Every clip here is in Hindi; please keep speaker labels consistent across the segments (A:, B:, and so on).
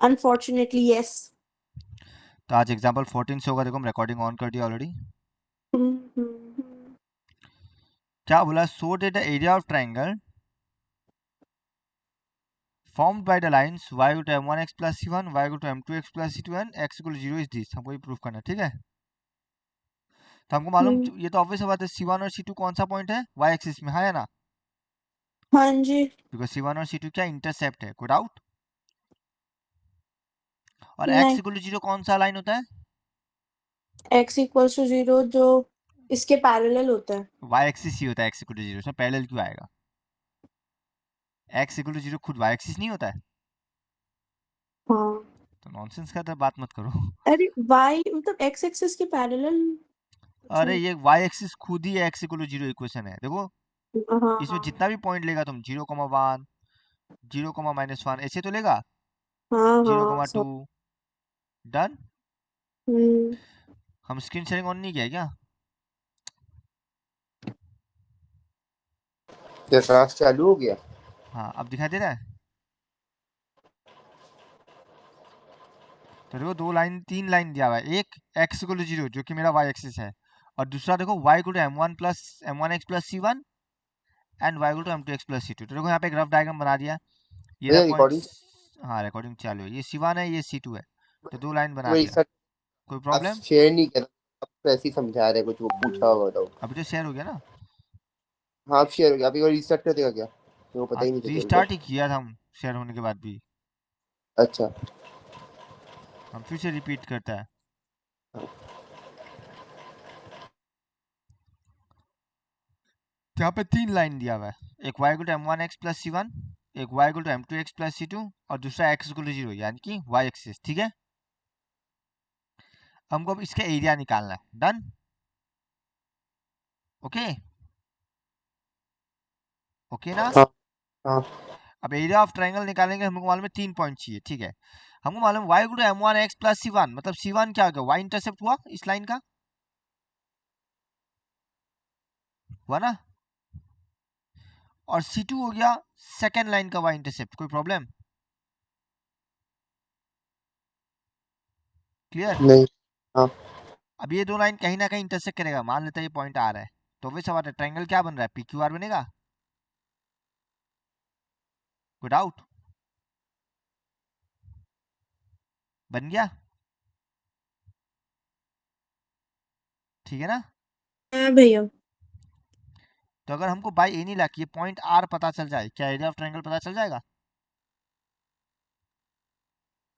A: Unfortunately yes.
B: तो आज एग्जाम्पल 14 से होगा, देखो हम रिकॉर्डिंग ऑन कर दिया ऑलरेडी। क्या बोला, so that the area of triangle formed by the lines y equal to m1x plus c1, y equal to m2x plus c2 and x equal to 0 is this, हमको ये प्रूफ करना है, ठीक है। तो हमको मालूम, ये तो ऑब्वियस बात है, c1 और c2 कौन सा पॉइंट है, y एक्सिस में, है ना।
A: हाँ जी।
B: बिकॉज c1 और c2 क्या इंटरसेप्ट है, कोई डाउट। और x
A: नहीं,
B: इक्वल टू 0 कौन सा लाइन होता है,
A: x इक्वल्स टू 0 जो इसके पैरेलल होता है।
B: y एक्सिस ही होता है x इक्वल टू 0, इसमें पैरेलल क्यों आएगा, x इक्वल टू 0 खुद y एक्सिस नहीं होता है।
A: हाँ।
B: तो नॉनसेंस का तो बात मत करो।
A: अरे y मतलब x एक्सिस के पैरेलल। अच्छा।
B: अरे ये y एक्सिस खुद ही x इक्वल टू 0 इक्वेशन है, देखो
A: हाँ
B: इसमें
A: हाँ
B: जितना भी पॉइंट लेगा तुम, 0,1, 0,-1 ऐसे तो लेगा,
A: हाँ
B: जीरो
A: हाँ
B: कमा टू
A: सब।
B: डन।
A: हम्म।
B: हम स्क्रीन शेयरिंग ऑन नहीं किया है क्या,
C: क्या क्लास चालू हो गया?
B: हाँ अब दिखाई दे रहा है। तो देखो दो लाइन, तीन लाइन दिया हुआ है, एक x इक्वल टू 0 जो कि मेरा y एक्सिस है, और दूसरा देखो y equal to m1x plus c1 and y equal to m2x plus c2। तो देखो यहाँ पे एक रफ डायग्राम बना दिया, ये रहा
C: भैया
B: पॉइंट्स।
C: रिकॉर्डिंग
B: हाँ रिकॉर्डिंग चालू है, ये c1 है, ये c2 है, तो दो लाइन बना
C: वही
B: दिया,
C: सर,
B: कोई
C: आप
B: प्रॉब्लम।
C: शेयर नहीं कर, आप तो ऐसे ही समझा रहे, कुछ वो पूछा होगा तो।
B: अभी तो शेयर हो गया ना।
C: हाँ आप शेयर हो गया, अभी वो रीसेट कर देगा क्या? तो वो पता
B: हाँ
C: ही नहीं चलेगा उनको।
B: रीस्टार्ट ही किया था हम शेयर होने के बाद भी,
C: अच्छा।
B: हम फिर से रिपीट करता है। तो यहाँ पे तीन लाइन दिया हुआ है, एक y equal to m1x plus c1, एक y equal to m2x plus c2 और दूसरा x इक्वल टू 0 यानी कि y एक्सिस, ठीक है। हमको अब इसका एरिया निकालना है, डन, ओके ओके ना।
C: हाँ हाँ।
B: अब एरिया ऑफ ट्रायंगल निकालेंगे, हमको मालूम है 3 पॉइंट चाहिए, ठीक है। हमको मालूम है y equal to m1x plus c1, मतलब c1 क्या हो गया, y इंटरसेप्ट हुआ इस लाइन का, हुआ ना, और c2 हो गया सेकेंड लाइन का y इंटरसेप्ट, कोई प्रॉब्लम, क्लियर।
C: नहीं। हाँ।
B: अब ये दो लाइन कहीं ना कहीं इंटरसेक्ट करेगा, मान लेते हैं ये पॉइंट आ रहा है, तो वैसा बात है, ट्रायंगल क्या बन रहा है, PQR बनेगा, कोई डाउट, बन गया, ठीक है ना।
A: हाँ भैया।
B: तो अगर हमको बाई एनी लक ये पॉइंट आर पता चल जाए, क्या एरिया ऑफ ट्रायंगल पता चल जाएगा,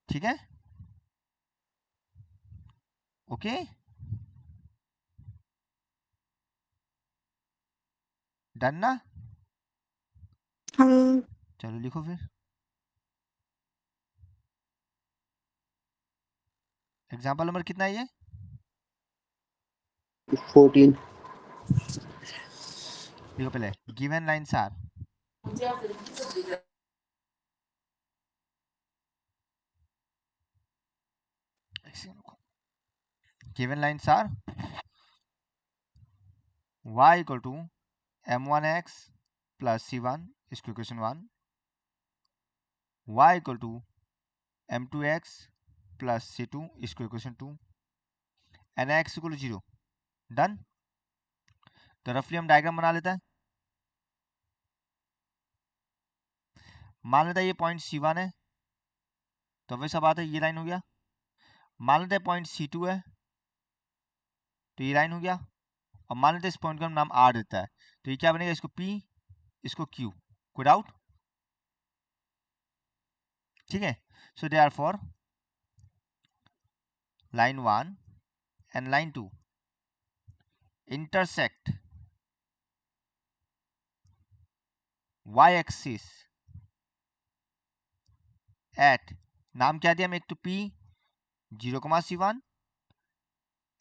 B: ठीक है, ओके डन ना।
A: हाँ।
B: चलो लिखो फिर, एग्जाम्पल नंबर कितना है ये,
C: 14।
B: देखो पहले, given lines are, given lines are y equal to m1x plus c1 इसको equation 1, y equal to m2x plus c2 इसको equation 2 and x equal to 0, done. तो रफली हम डायग्राम बना लेते हैं, मान लेते हैं ये पॉइंट c1 है, तो वैसा बात है ये लाइन हो गया, मान लेते हैं पॉइंट c2 है, तो ये लाइन हो गया, और मान लेते हैं इस पॉइंट का हम नाम r देता है, तो ये क्या बनेगा, इसको p इसको q, कोई डाउट, ठीक है। So they are for line 1 and line 2 intersect y axis at, नाम क्या दिया, हम एक तो p 0,c1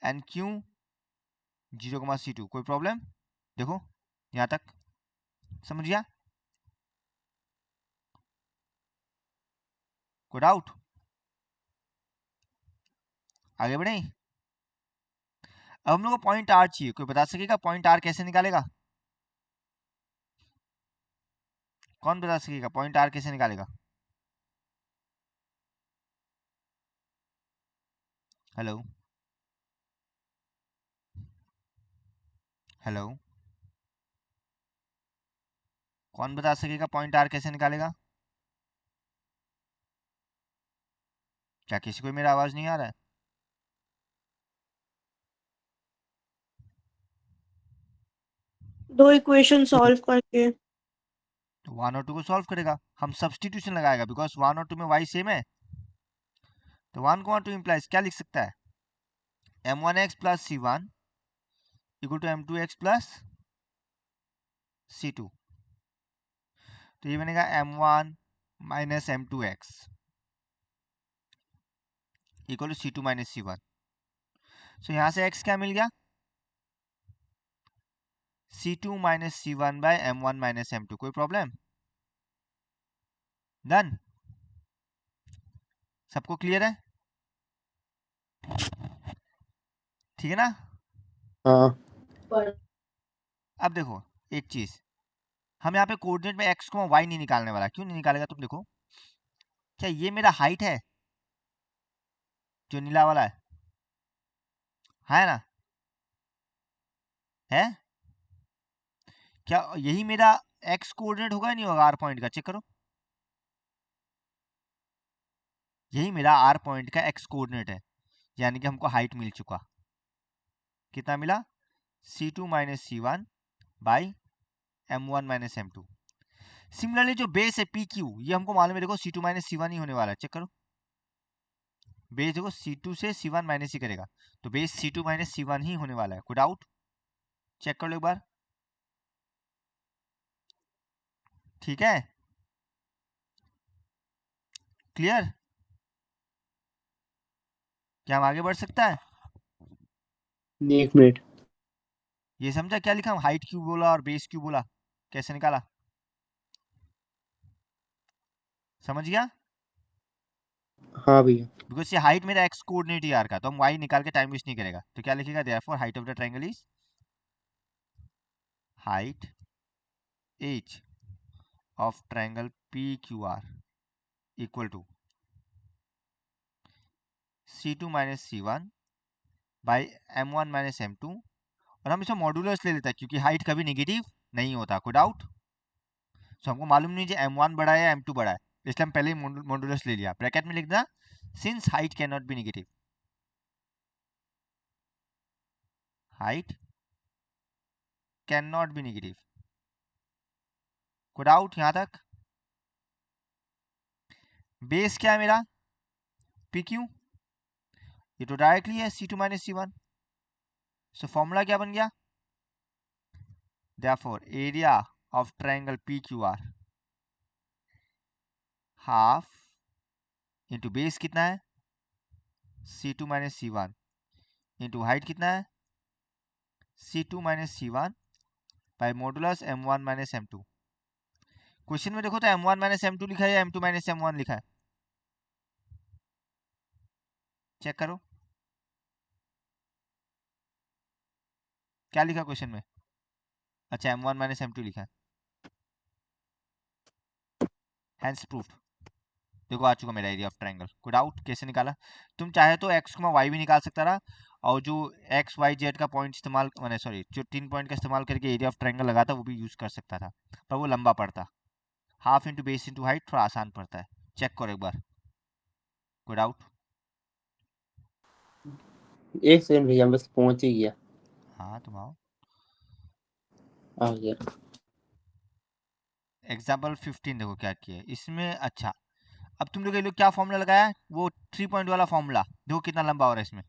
B: and q 0,c2, कोई प्रॉब्लम, देखो यहां तक समझ गया, कोई डाउट, आगे बढ़े। अब हम लोग को पॉइंट आर चाहिए, कोई बता सकेगा पॉइंट आर कैसे निकालेगा, कौन बता सकेगा पॉइंट आर कैसे निकालेगा, हेलो हेलो, कौन बता सकेगा पॉइंट आर कैसे निकालेगा? क्या किसी को मेरा आवाज नहीं आ रहा है?
A: दो इक्वेशन सॉल्व करके।
B: तो 1 और 2 को सॉल्व करेगा, हम सब्सटीट्यूशन लगाएगा बिकॉज 1 और 2 में y सेम है। तो 1 को 2 इम्प्लाइज क्या लिख सकता है? m1x plus c1 equal to m2x plus c2। तो ये बनेगा m1 minus m2x equal to c2 minus c1। So यहाँ से x क्या मिल गया? c2 minus c1 bye m1 minus m2। कोई प्रॉब्लम? डन? सबको क्लियर है? ठीक है ना?
C: हाँ
B: अब देखो एक चीज, हम यहाँ पे कोऑर्डिनेट में x को y नहीं निकालने वाला। क्यों नहीं निकालेगा तुम देखो, क्या ये मेरा हाइट है जो नीला वाला है ना? है क्या यही मेरा x कोऑर्डिनेट होगा नहीं होगा? आर पॉइंट का चेक करो, यही मेरा आर पॉइंट का x कोऑर्डिनेट है, यानी कि हमको हाइट मिल चुका। कितना मिला? c2 minus c1 by m1 minus m2। Similarly जो बेस है pq, ये हमको मालूम है, देखो c2 माइनस c1 ही होने वाला है। चेक करो, बेस देखो c2 से c1 माइनस ही करेगा, तो बेस c2 माइनस c1 ही होने वाला है। कोई डाउट? चेक कर लो एक बार। ठीक है, क्लियर? क्या हम आगे बढ़ सकता है?
C: नहीं, 1 मिनट।
B: ये समझा क्या लिखा? हम हाइट क्यों बोला और बेस क्यों बोला, कैसे निकाला? समझ गया?
C: हाँ भैया।
B: बिकॉज ये हाइट मेरा एक्स कोऑर्डिनेट ही आर का, तो हम वाई निकाल के टाइम वेस्ट नहीं करेगा। तो क्या लिखेगा? Therefore height of the triangle is height h of triangle P Q R equal to c2 minus c1 by m1 minus m2। और हम इसमें मॉड्यूलस ले लेते हैं क्योंकि हाइट कभी नेगेटिव नहीं होता। कोई डाउट? सो हमको मालूम नहीं है m1 बड़ा है या m2 बड़ा है, इसलिए हम पहले ही मॉड्यूलस ले लिया। ब्रैकेट में लिख देना since height can not be negative, height can not be negative. कोई डाउट यहां तक? बेस क्या है मेरा? पी क्यू, ये तो डायरेक्टली है c2 minus c1। So formula क्या बन गया? Therefore area of triangle PQR half into base कितना है? c2 minus c1 into height कितना है? c2 minus c1 by modulus m1 minus m2। Question में देखो तो m1 माइनस m2 लिखा है या m2 माइनस m1 लिखा है? चेक करो क्या लिखा क्वेश्चन में। अच्छा m1 माइनस m2 लिखा है। Hence proof. देखो आ चुका मेरा एरिया ऑफ ट्रायंगल। कोई डाउट कैसे निकाला? तुम चाहे तो x को y भी निकाल सकता रहा, और जो x y z का पॉइंट इस्तेमाल मैंने सॉरी जो 3 पॉइंट का इस्तेमाल करके एरिया ऑफ ट्रायंगल लगाता वो भी यूज कर सकता था, पर वो लंबा पड़ता। Half into base into height थोड़ा आसान पड़ता है। चेक करो एक बार। कोई डाउट?
C: 1 सेकंड भैया, बस पहुंच ही गया।
B: हाँ तुम आओ।
C: आ गया।
B: एग्जाम्पल 15 देखो क्या किया है इसमें। अच्छा अब तुम लोग ये लोग क्या फॉर्मूला लगाया है? वो 3 पॉइंट वाला फॉर्मूला। देखो कितना लंबा हो रहा है इसमें।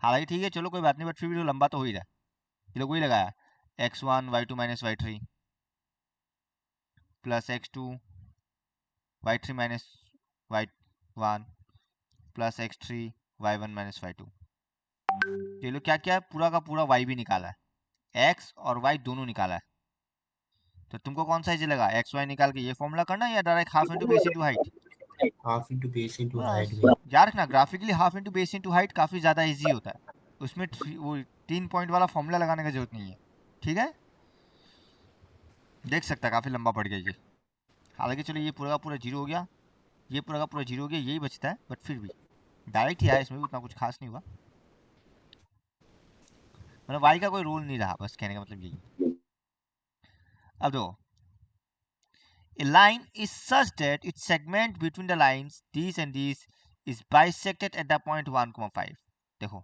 B: हालांकि ठीक है चलो कोई बात नहीं, बट फिर भी तो लंबा तो हो ही रहा है। ये लोग वही लगाया x1 y2 minus y3 plus x2 y3 minus y1 plus x3 y1 minus y2। ये लोग क्या किया है? पूरा का पूरा y भी निकाला है, x और y दोनों निकाला है। तो तुमको कौन सा इजी लगा, एक्स वाई निकाल के ये फॉर्मूला करना या direct half into base into height?
D: Half into base into height
B: बस
D: में।
B: याद रखना graphically half into base into height काफी ज्यादा इजी होता है, उसमें वो 3 पॉइंट वाला फॉर्मूला लगाने की जरूरत नहीं है। ठीक है, देख सकता है काफी लंबा पड़ गया ये। हालांकि चलो ये पूरा का पूरा जीरो हो गया, ये पूरा का पूरा जीरो हो गया, यही बचता है, बट फिर भी डायरेक्ट ही आया, इसमें भी उतना कुछ खास नहीं हुआ। मतलब वाई का कोई रोल नहीं रहा, बस कहने का मतलब यही। अब देखो, a line is such that its segment between the lines these and these is bisected at the point 1,5। देखो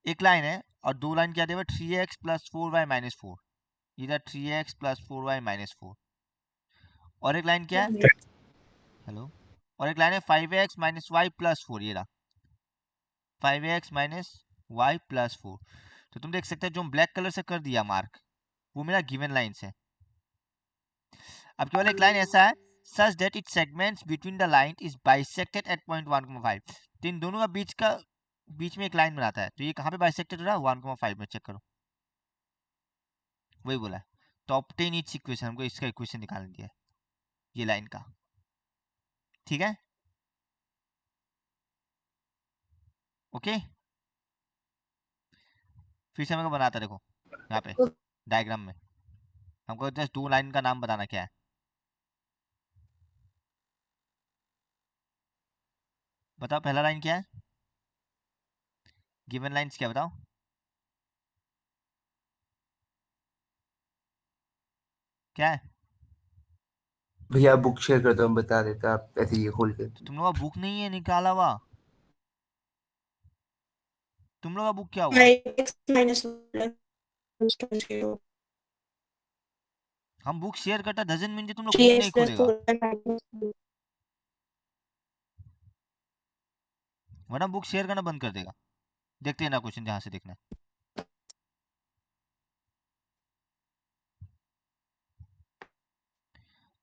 B: एक लाइन है और दो लाइन क्या देगा, 3x प्लस 4y माइनस 4, इधर 3x प्लस 4y माइनस 4, और एक लाइन क्या है, हेलो, और एक लाइन है 5x माइनस वाई प्लस 4, ये रहा 5x माइनस वाई प्लस 4। तो तुम देख सकते हो जो ब्लैक कलर से कर दिया मार्क, वो मेरा गिवन लाइन है। अब केवल एक लाइन ऐसा है, such that its segments between the line is bisected at point 1,5। तो इन दोनों का बीच में एक लाइन बनाता है, तो ये कहाँ पे बाइसेक्टेड हो रहा है, 1,5 में। चेक करो, वही बोला है। तो ऑब्टेन इट्स इक्वेशन, हमको इसका इक्वेशन निकालने दिया है ये लाइन का, ठीक है, ओके। फिर से हमको बनाता, देखो यहाँ पे डायग्राम में हमको जस्ट दो लाइन का नाम बताना क्या है। बताओ पहला लाइन क्या है, गिवन लाइंस क्या, बताओ क्या है।
D: भैया बुक शेयर कर दो, हम बता देता, आप ऐसे ये खोल के।
B: तो तुम लोग का बुक नहीं है निकाला हुआ, तुम लोग का बुक क्या हुआ,
A: x minus 0
B: हम बुक शेयर करता डजंट मीन तुम लोग बुक
A: 3x
B: नहीं
A: plus
B: खोलेगा,
A: 4y minus 2।
B: वरना बुक शेयर करना बंद कर देगा। देखते हैं ना क्वेश्चन जहां से देखना है।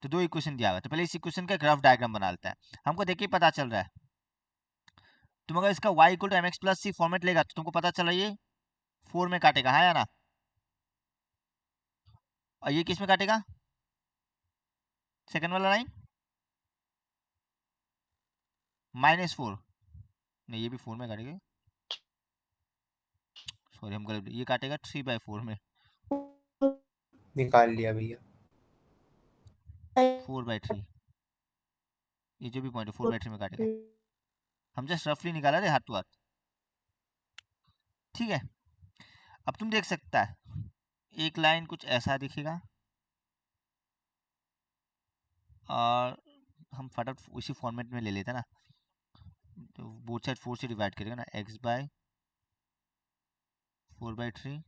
B: तो दो इक्वेशन दिया हुआ है, तो पहले इस इक्वेशन का ग्राफ डायग्राम बना लेते हैं। हमको देखिए पता चल रहा है, तुम अगर इसका y equal to mx plus c format लेगा तो तुमको पता चल रहा है ये 4 में काटेगा, हाँ या ना, और ये किस में काटेगा, सेकंड वाला लाइन -4, नहीं ये भी 4 में काटेगा, सॉरी हम गलत, ये काटेगा 3/4 में,
D: निकाल लिया भैया।
B: 4/3, ये जो भी पॉइंट है 4/3 में काटेगा। हम जस्ट रफली निकाला रे, हाथ टू हाथ, ठीक है। अब तुम देख सकता है एक लाइन कुछ ऐसा दिखेगा, और हम फटाफट उसी फॉर्मेट में ले लेते हैं ना, तो बोथ साइड 4 से डिवाइड करेगा ना, x/4/3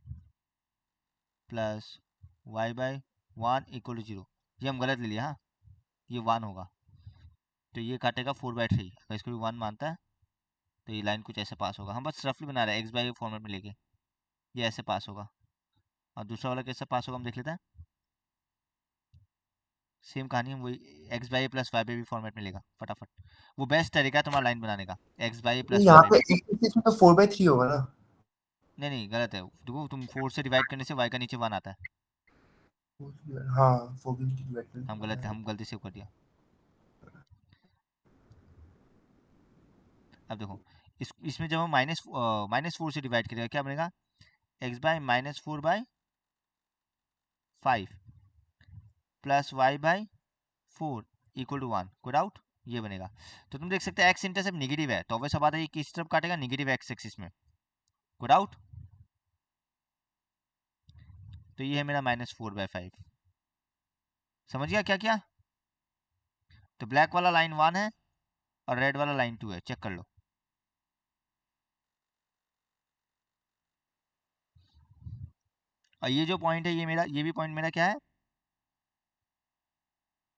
B: plus y/1 equal to 0। ये हम गलत ले लिया, हाँ ये 1 होगा, तो ये काटेगा 4/3, अगर इसको भी 1 मानता है तो ये लाइन कुछ ऐसे पास होगा। हम बस रफली बना रहे हैं x/y फॉर्मेट में लेके, ये ऐसे पास होगा, और दूसरा वाला कैसे पास होगा हम देख लेते हैं। सेम कहानी हम वही x/y प्लस y/b फॉर्मेट में लेगा फटाफट, वो बेस्ट तरीका है तुम्हारा लाइन बनाने का, x/y प्लस
D: यहाँ
B: y/b।
D: पे इसमें तो 4/3 होगा ना।
B: नहीं नहीं गलत है, देखो तुम 4 से डिवाइड करने से y का नीचे 1 आता है,
D: हाँ 4 भी डिवाइड कर,
B: हम गलत है, हम गलती से कर दिया। अब देखो इसमें जब हम -4 से डिवाइड करेगा क्या बनेगा, x/-4/5 plus y/4 equal to 1, कोई डाउट, ये बनेगा। तो तुम देख सकते हैं x इंटरसेप्ट नेगेटिव है, तो ऑब्वियस बात है ये किस तरफ काटेगा, नेगेटिव x एक्सिस में, कोई डाउट। तो ये है मेरा -4/5, समझ गया क्या क्या। तो ब्लैक वाला लाइन 1 है और रेड वाला लाइन 2 है, चेक कर लो। और ये जो पॉइंट है ये भी पॉइंट मेरा क्या है,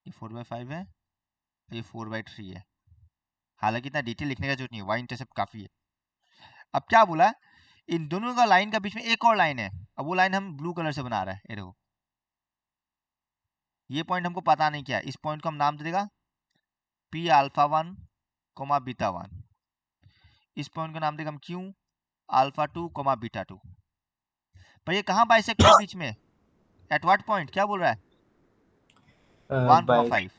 B: ये 4/5 है, ये 4/3 है। हालांकि इतना डिटेल लिखने का जरूरत नहीं है, y इंटरसेप्ट काफी है। अब क्या बोला, इन दोनों का लाइन का बीच में एक और लाइन है, अब वो लाइन हम ब्लू कलर से बना रहे हैं, ये देखो ये पॉइंट हमको पता नहीं क्या है, इस पॉइंट को हम नाम दे देगा P(α1, β1), इस पॉइंट का नाम देगा हम Q(α2, β2)। पर ये कहाँ बाइसेक्ट हुआ बीच में, एट व्हाट पॉइंट, क्या बोल रहा है, 1,5।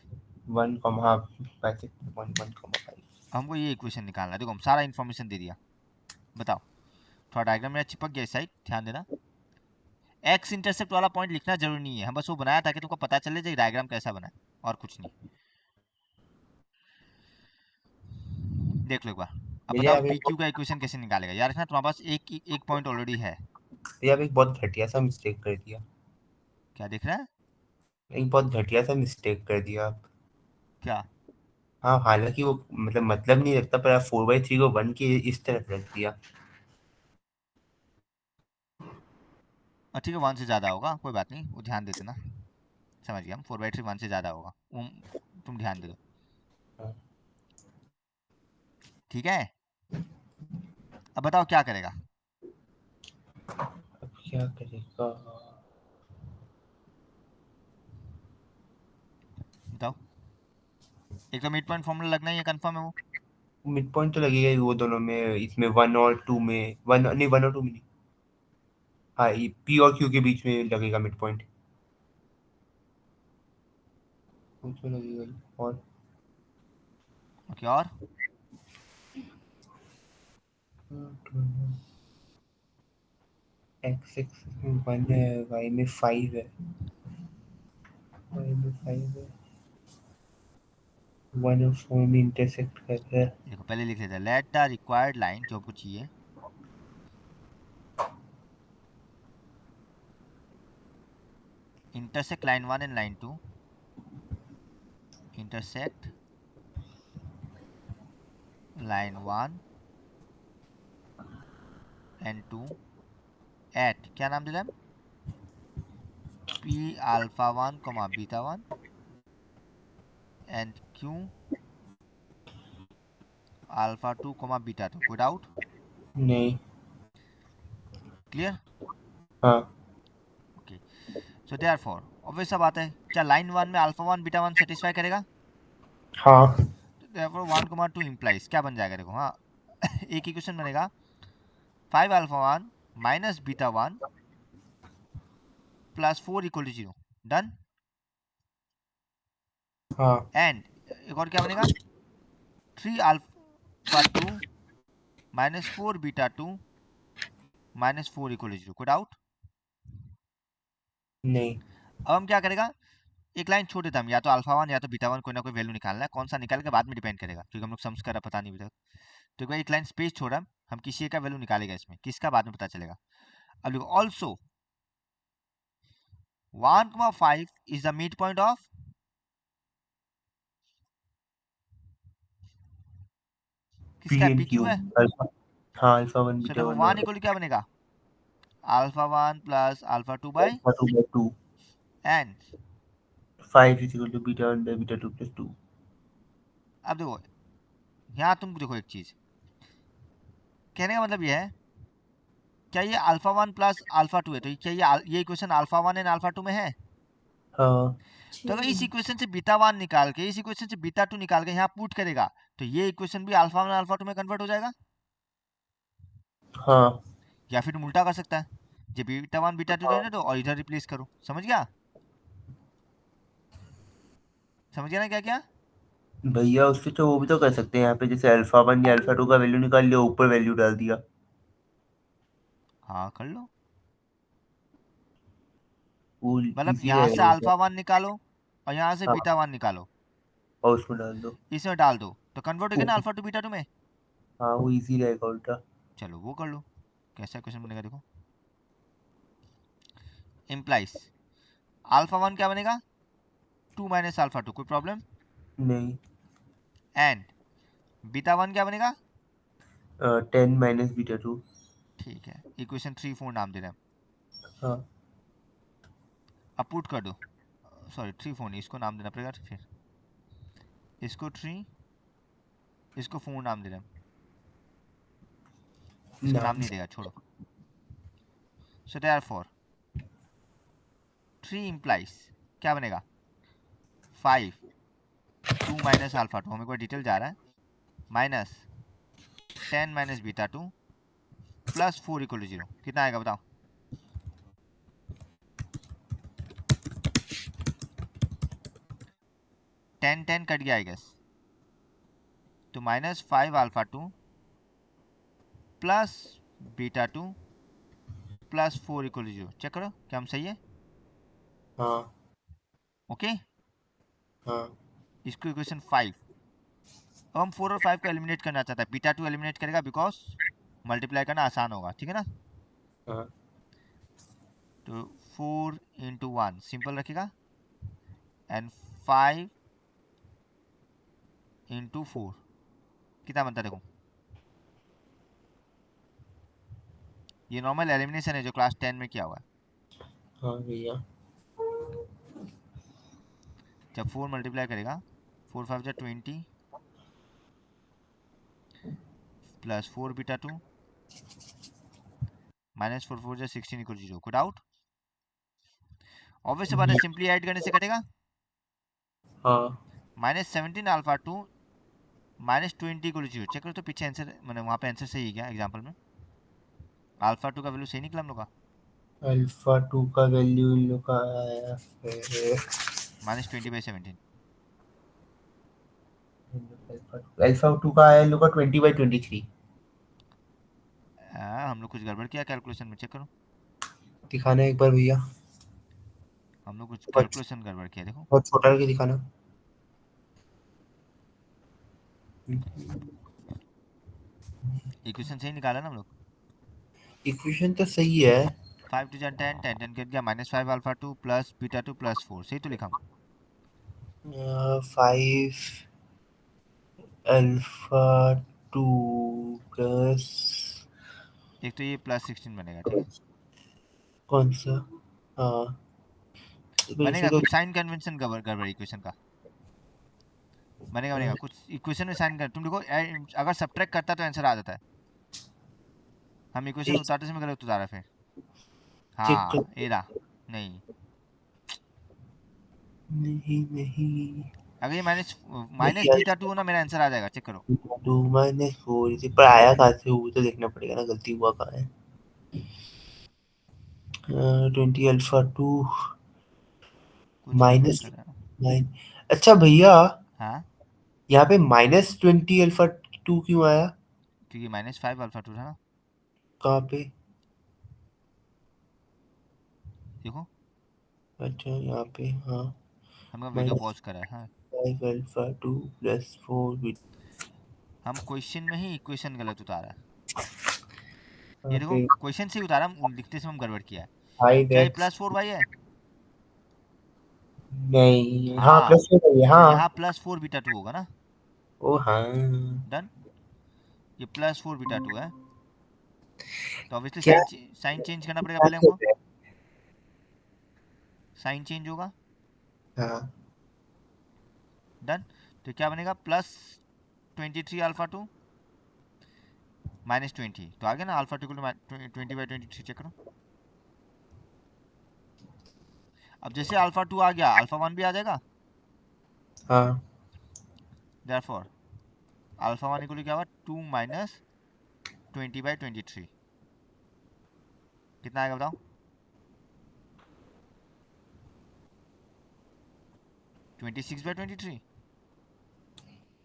D: 1, हाँ बाइसेक्ट 1,5।
B: हमको ये इक्वेशन निकालना है, देखो हम सारा इन्फॉर्मेशन दे दिया। बताओ, थोड़ा डायग्राम मेरा चिपक गया इस साइड, ध्यान देना। एक्स इंटरसेप्ट वाला पॉइंट लिखना जरूरी नहीं है, हम बस वो बनाया ताकि तुमको पता चले जाए डायग्राम कैसा बना है, और कुछ नहीं। देख लो एक बार, अब
D: भैया
B: बताओ
D: अभी
B: पी क्यू का इक्वेशन कैसे निकालेगा यार, इसमें तुम्हारे पास एक पॉइंट ऑलरेडी है।
D: भैया अभी एक बहुत घटिया सा मिस्टेक कर दिया।
B: क्या दिख रहा है?
D: एक बहुत घटिया सा मिस्टेक कर दिया आप।
B: क्या?
D: हाँ, हालांकि वो मतलब नहीं रखता, पर आप 4/3 को 1 के इस तरफ रख दिया।
B: ठीक है, 1 से ज़्यादा होगा, कोई बात नहीं, वो ध्यान दे देना। समझ गया हम, 4/3 1 से ज़्यादा होगा, वो तुम ध्यान दे दो।
D: हाँ।
B: ठीक है, अब बताओ क्या करेगा।
D: अब क्या करेगा?
B: बताओ, एक तो मिड पॉइंट फॉर्मूला लगना ही है, कंफर्म है वो।
D: मिड पॉइंट तो लगेगा ही वो दोनों में, इसमें 1 और 2 में, 1 नहीं, 1 और 2 में नहीं। हाँ, ये पी और क्यू के बीच में लगेगा मिड पॉइंट। उसमें लगेगा ही। और
B: ओके, और
D: एक्स एक्स में 1 है, वाई में 5 है, वाई में 5 है, 1 और 4 में इंटरसेक्ट कर रहा है।
B: देखो पहले लिख लेते हैं, लेट द रिक्वायर्ड लाइन, जो आपको चाहिए, intersect line 1 and line 2, intersect line 1 and 2 at, क्या नाम दे रहे हैं, P alpha 1 comma beta 1 and Q alpha 2 comma beta 2। कोई डाउट?
D: नहीं।
B: क्लियर?
D: हाँ।
B: ओके, सो देयरफॉर ऑब्वियस सा बात है, क्या लाइन 1 में अल्फा 1 बीटा 1 सेटिस्फाई करेगा?
D: हाँ।
B: तो देयरफॉर 1 कॉमा 2 इंप्लाइज क्या बन जाएगा, देखो, हाँ एक इक्वेशन बनेगा, 5 alpha 1 minus beta 1 plus 4 equal to 0। Done.
D: हाँ।
B: एंड एक और क्या बनेगा, 3 alpha 2 minus 4 beta 2 minus 4 equal to 0। कोई डाउट?
D: नहीं।
B: अब हम क्या करेगा, एक लाइन छोड़ देता हम, या तो अल्फा 1 या तो बीटा 1, कोई ना कोई वैल्यू निकालना है, कौन सा निकाल के बाद में डिपेंड करेगा, क्योंकि हम लोग सम्स कर रहा पता नहीं अभी तक। तो एक लाइन स्पेस छोड़ा, हम किसी का वैल्यू निकालेगा इसमें, किसका बाद में पता चलेगा। अब देखो, also 1,5 is the mid point of,
D: P
B: किसका,
D: एंड
B: पी क्यू
D: क्यू
B: है।
D: अल्फा। हाँ, अल्फा 1
B: सो
D: बीटा
B: देखो
D: 1
B: 1
D: और
B: इक्वल क्या बनेगा, alpha 1 plus alpha 2 by
D: alpha 2/2।
B: एन।
D: 5 is equal to beta 1 by beta 2 plus 2।
B: अब देखो, यहाँ तुम देखो एक चीज, कहने का मतलब ये है, क्या ये अल्फा 1 प्लस अल्फा 2 है, तो क्या ये इक्वेशन अल्फा 1 एंड अल्फा 2 में है।
D: हाँ।
B: तो अगर
A: जी।
B: इस इक्वेशन से बीटा 1 निकाल के, इस इक्वेशन से बीटा 2 निकाल के यहाँ पुट करेगा, तो ये इक्वेशन भी अल्फा 1 अल्फा 2 में कन्वर्ट हो जाएगा।
D: हाँ।
B: या फिर तुम उल्टा कर सकता है, जो बीटा 1 बीटा 2 रहने दो और इधर रिप्लेस करो। समझ गया? समझ गया ना क्या क्या?
D: भैया उससे तो वो भी तो कर सकते हैं यहाँ पे, जैसे अल्फा 1 या अल्फा 2 का वैल्यू निकाल लिया, ऊपर वैल्यू डाल दिया।
B: हाँ कर लो,
D: वो
B: मतलब
D: इजी
B: यहाँ से
D: रहेगा।
B: अल्फा 1 निकालो और यहाँ से बीटा
D: हाँ,
B: 1 निकालो,
D: और उसमें डाल दो।
B: इसमें डाल दो, तो कन्वर्ट हो गया ना
D: ऊपर।
B: अल्फा 2 बीटा 2 में।
D: हाँ, वो इजी रहेगा उल्टा।
B: चलो वो कर लो, कैसा क्वेश्चन बनेगा देखो, इम्प्लाइज अल्फा 1 क्या बनेगा, 2 माइनस अल्फा 2, कोई प्रॉब्लम।
D: नहीं।
B: एंड बीटा 1 क्या बनेगा,
D: 10 माइनस बीटा 2।
B: ठीक है, इक्वेशन 3 4 नाम दे रहे हैं,
D: हाँ।
B: अब पुट कर दो, सॉरी 3 4 नहीं, इसको नाम देना पड़ेगा फिर, इसको 3, इसको 4 नाम दे रहे हैं, इसको नाम
D: नाम।
B: नहीं देगा, छोड़ो। सो देयरफॉर 3 इंप्लाइज क्या बनेगा, 5 2 माइनस अल्फा 2, हमें कोई डिटेल जा रहा है, minus 10 minus beta 2 plus 4 equal to 0। कितना आएगा बताओ, 10 10 कट गया आई गेस, तो minus 5 alpha 2 plus beta 2 plus 4 equal to 0। Check करो क्या हम सही है।
D: हाँ।
B: ओके,
D: हाँ।
B: इसको इक्वेशन 5 अब हम 4 और 5 को एलिमिनेट करना चाहता है, बीटा 2 एलिमिनेट करेगा बिकॉज मल्टीप्लाई करना आसान होगा, ठीक है ना।
D: हाँ
B: तो 4 इंटू 1 सिंपल रखेगा एंड 5 इंटू 4 कितना बनता है देखो। ये नॉर्मल एलिमिनेशन है जो क्लास 10 में किया हुआ है।
D: हाँ भैया।
B: जब 4 मल्टीप्लाई करेगा 4 5 जा 20 प्लस 4 बीटा 2 माइनस 4 4 जा 16 इक्वल 0। कोई डाउट? ऑब्वियस बात है, सिंपली ऐड करने से कटेगा।
D: हाँ
B: minus 17 alpha 2 minus 20 equal 0। Check करो तो पीछे आंसर, मैंने वहाँ पे आंसर सही है क्या एग्जाम्पल में? अल्फा 2 का वैल्यू सही निकला हम लोग का,
D: अल्फा 2 का वैल्यू इन लोग का आया है
B: माइनस 20/17।
D: अल्फा 2 का आया इन लोग का 20/23।
B: हम लोग कुछ गड़बड़ किया कैलकुलेशन में, चेक करो।
D: दिखाना एक बार भैया,
B: हम लोग कुछ
D: बहुत
B: कैलकुलेशन गड़बड़ किया, देखो।
D: बहुत छोटा करके दिखाना।
B: इक्वेशन सही निकाला ना हम लोग।
D: इक्वेशन तो सही है।
B: 5 टू 10 10 10 कट गया, minus 5 alpha 2 plus beta 2 plus 4, सही तो लिखा हूँ।
D: 5 अल्फा 2 प्लस
B: एक तो ये प्लस 16 बनेगा, ठीक है।
D: कौन सा? हाँ तो
B: बनेगा
D: वैसे तो
B: कुछ साइन कन्वेंशन गड़बड़ गड़बड़ इक्वेशन का, बनेगा कुछ इक्वेशन में साइन कर। तुम देखो अगर सब्ट्रैक्ट करता तो आंसर आ जाता है। हम इक्वेशन
D: एक
B: उतारते समय गलत उतारा फिर।
D: चेक कर।
B: हाँ एरा नहीं,
D: नहीं नहीं
B: अगर ये माइनस माइनस
D: भैया,
B: बीटा 2 हो ना, मेरा आंसर आ जाएगा, चेक करो।
D: 2 - 4 इसे पर आया कहाँ से, वो तो देखना पड़ेगा ना, गलती हुआ कहाँ है। 20 अल्फा 2
B: कुछ गड़बड़
D: माइनस
B: कर रहा है।
D: 9। अच्छा भैया,
B: हाँ
D: यहाँ पे -20 अल्फा 2 क्यों आया?
B: क्योंकि माइनस 5 अल्फा 2 था ना,
D: कहाँ पे?
B: देखो।
D: अच्छा यहाँ पे, हाँ।
B: हमने वीडियो
D: -5
B: पॉज करा है, हाँ।
D: अल्फा 2 प्लस 4
B: हम क्वेश्चन में ही इक्वेशन गलत उतारा है। ये
D: यहाँ
B: देखो
D: पे
B: क्वेश्चन से ही उतारा, हम लिखते समय हम गड़बड़ किया है।
D: 5
B: क्या ये
D: एक्स
B: प्लस 4 वाई है?
D: नहीं, हाँ
B: हाँ,
D: प्लस 4 है,
B: तो
D: हाँ।
B: यहाँ प्लस 4 बीटा 2 होगा ना।
D: ओ हाँ।
B: डन। ये प्लस 4 बीटा 2 है, तो ऑब्वियसली
D: क्या
B: साइन चेंज करना पड़ेगा
D: क्या
B: पहले
D: कर
B: हमको।
D: रहे हैं?
B: साइन चेंज होगा।
D: हाँ
B: डन। तो क्या बनेगा, प्लस 23 अल्फा 2 माइनस 20, तो आ गया ना अल्फा 2 को 20/23। चेक करो। अब जैसे अल्फा 2 आ गया, अल्फा 1 भी आ जाएगा।
D: हाँ
B: देयरफॉर अल्फा 1 इक्वल क्या हुआ, 2 माइनस 20/23। कितना आएगा बताओ? 26/23।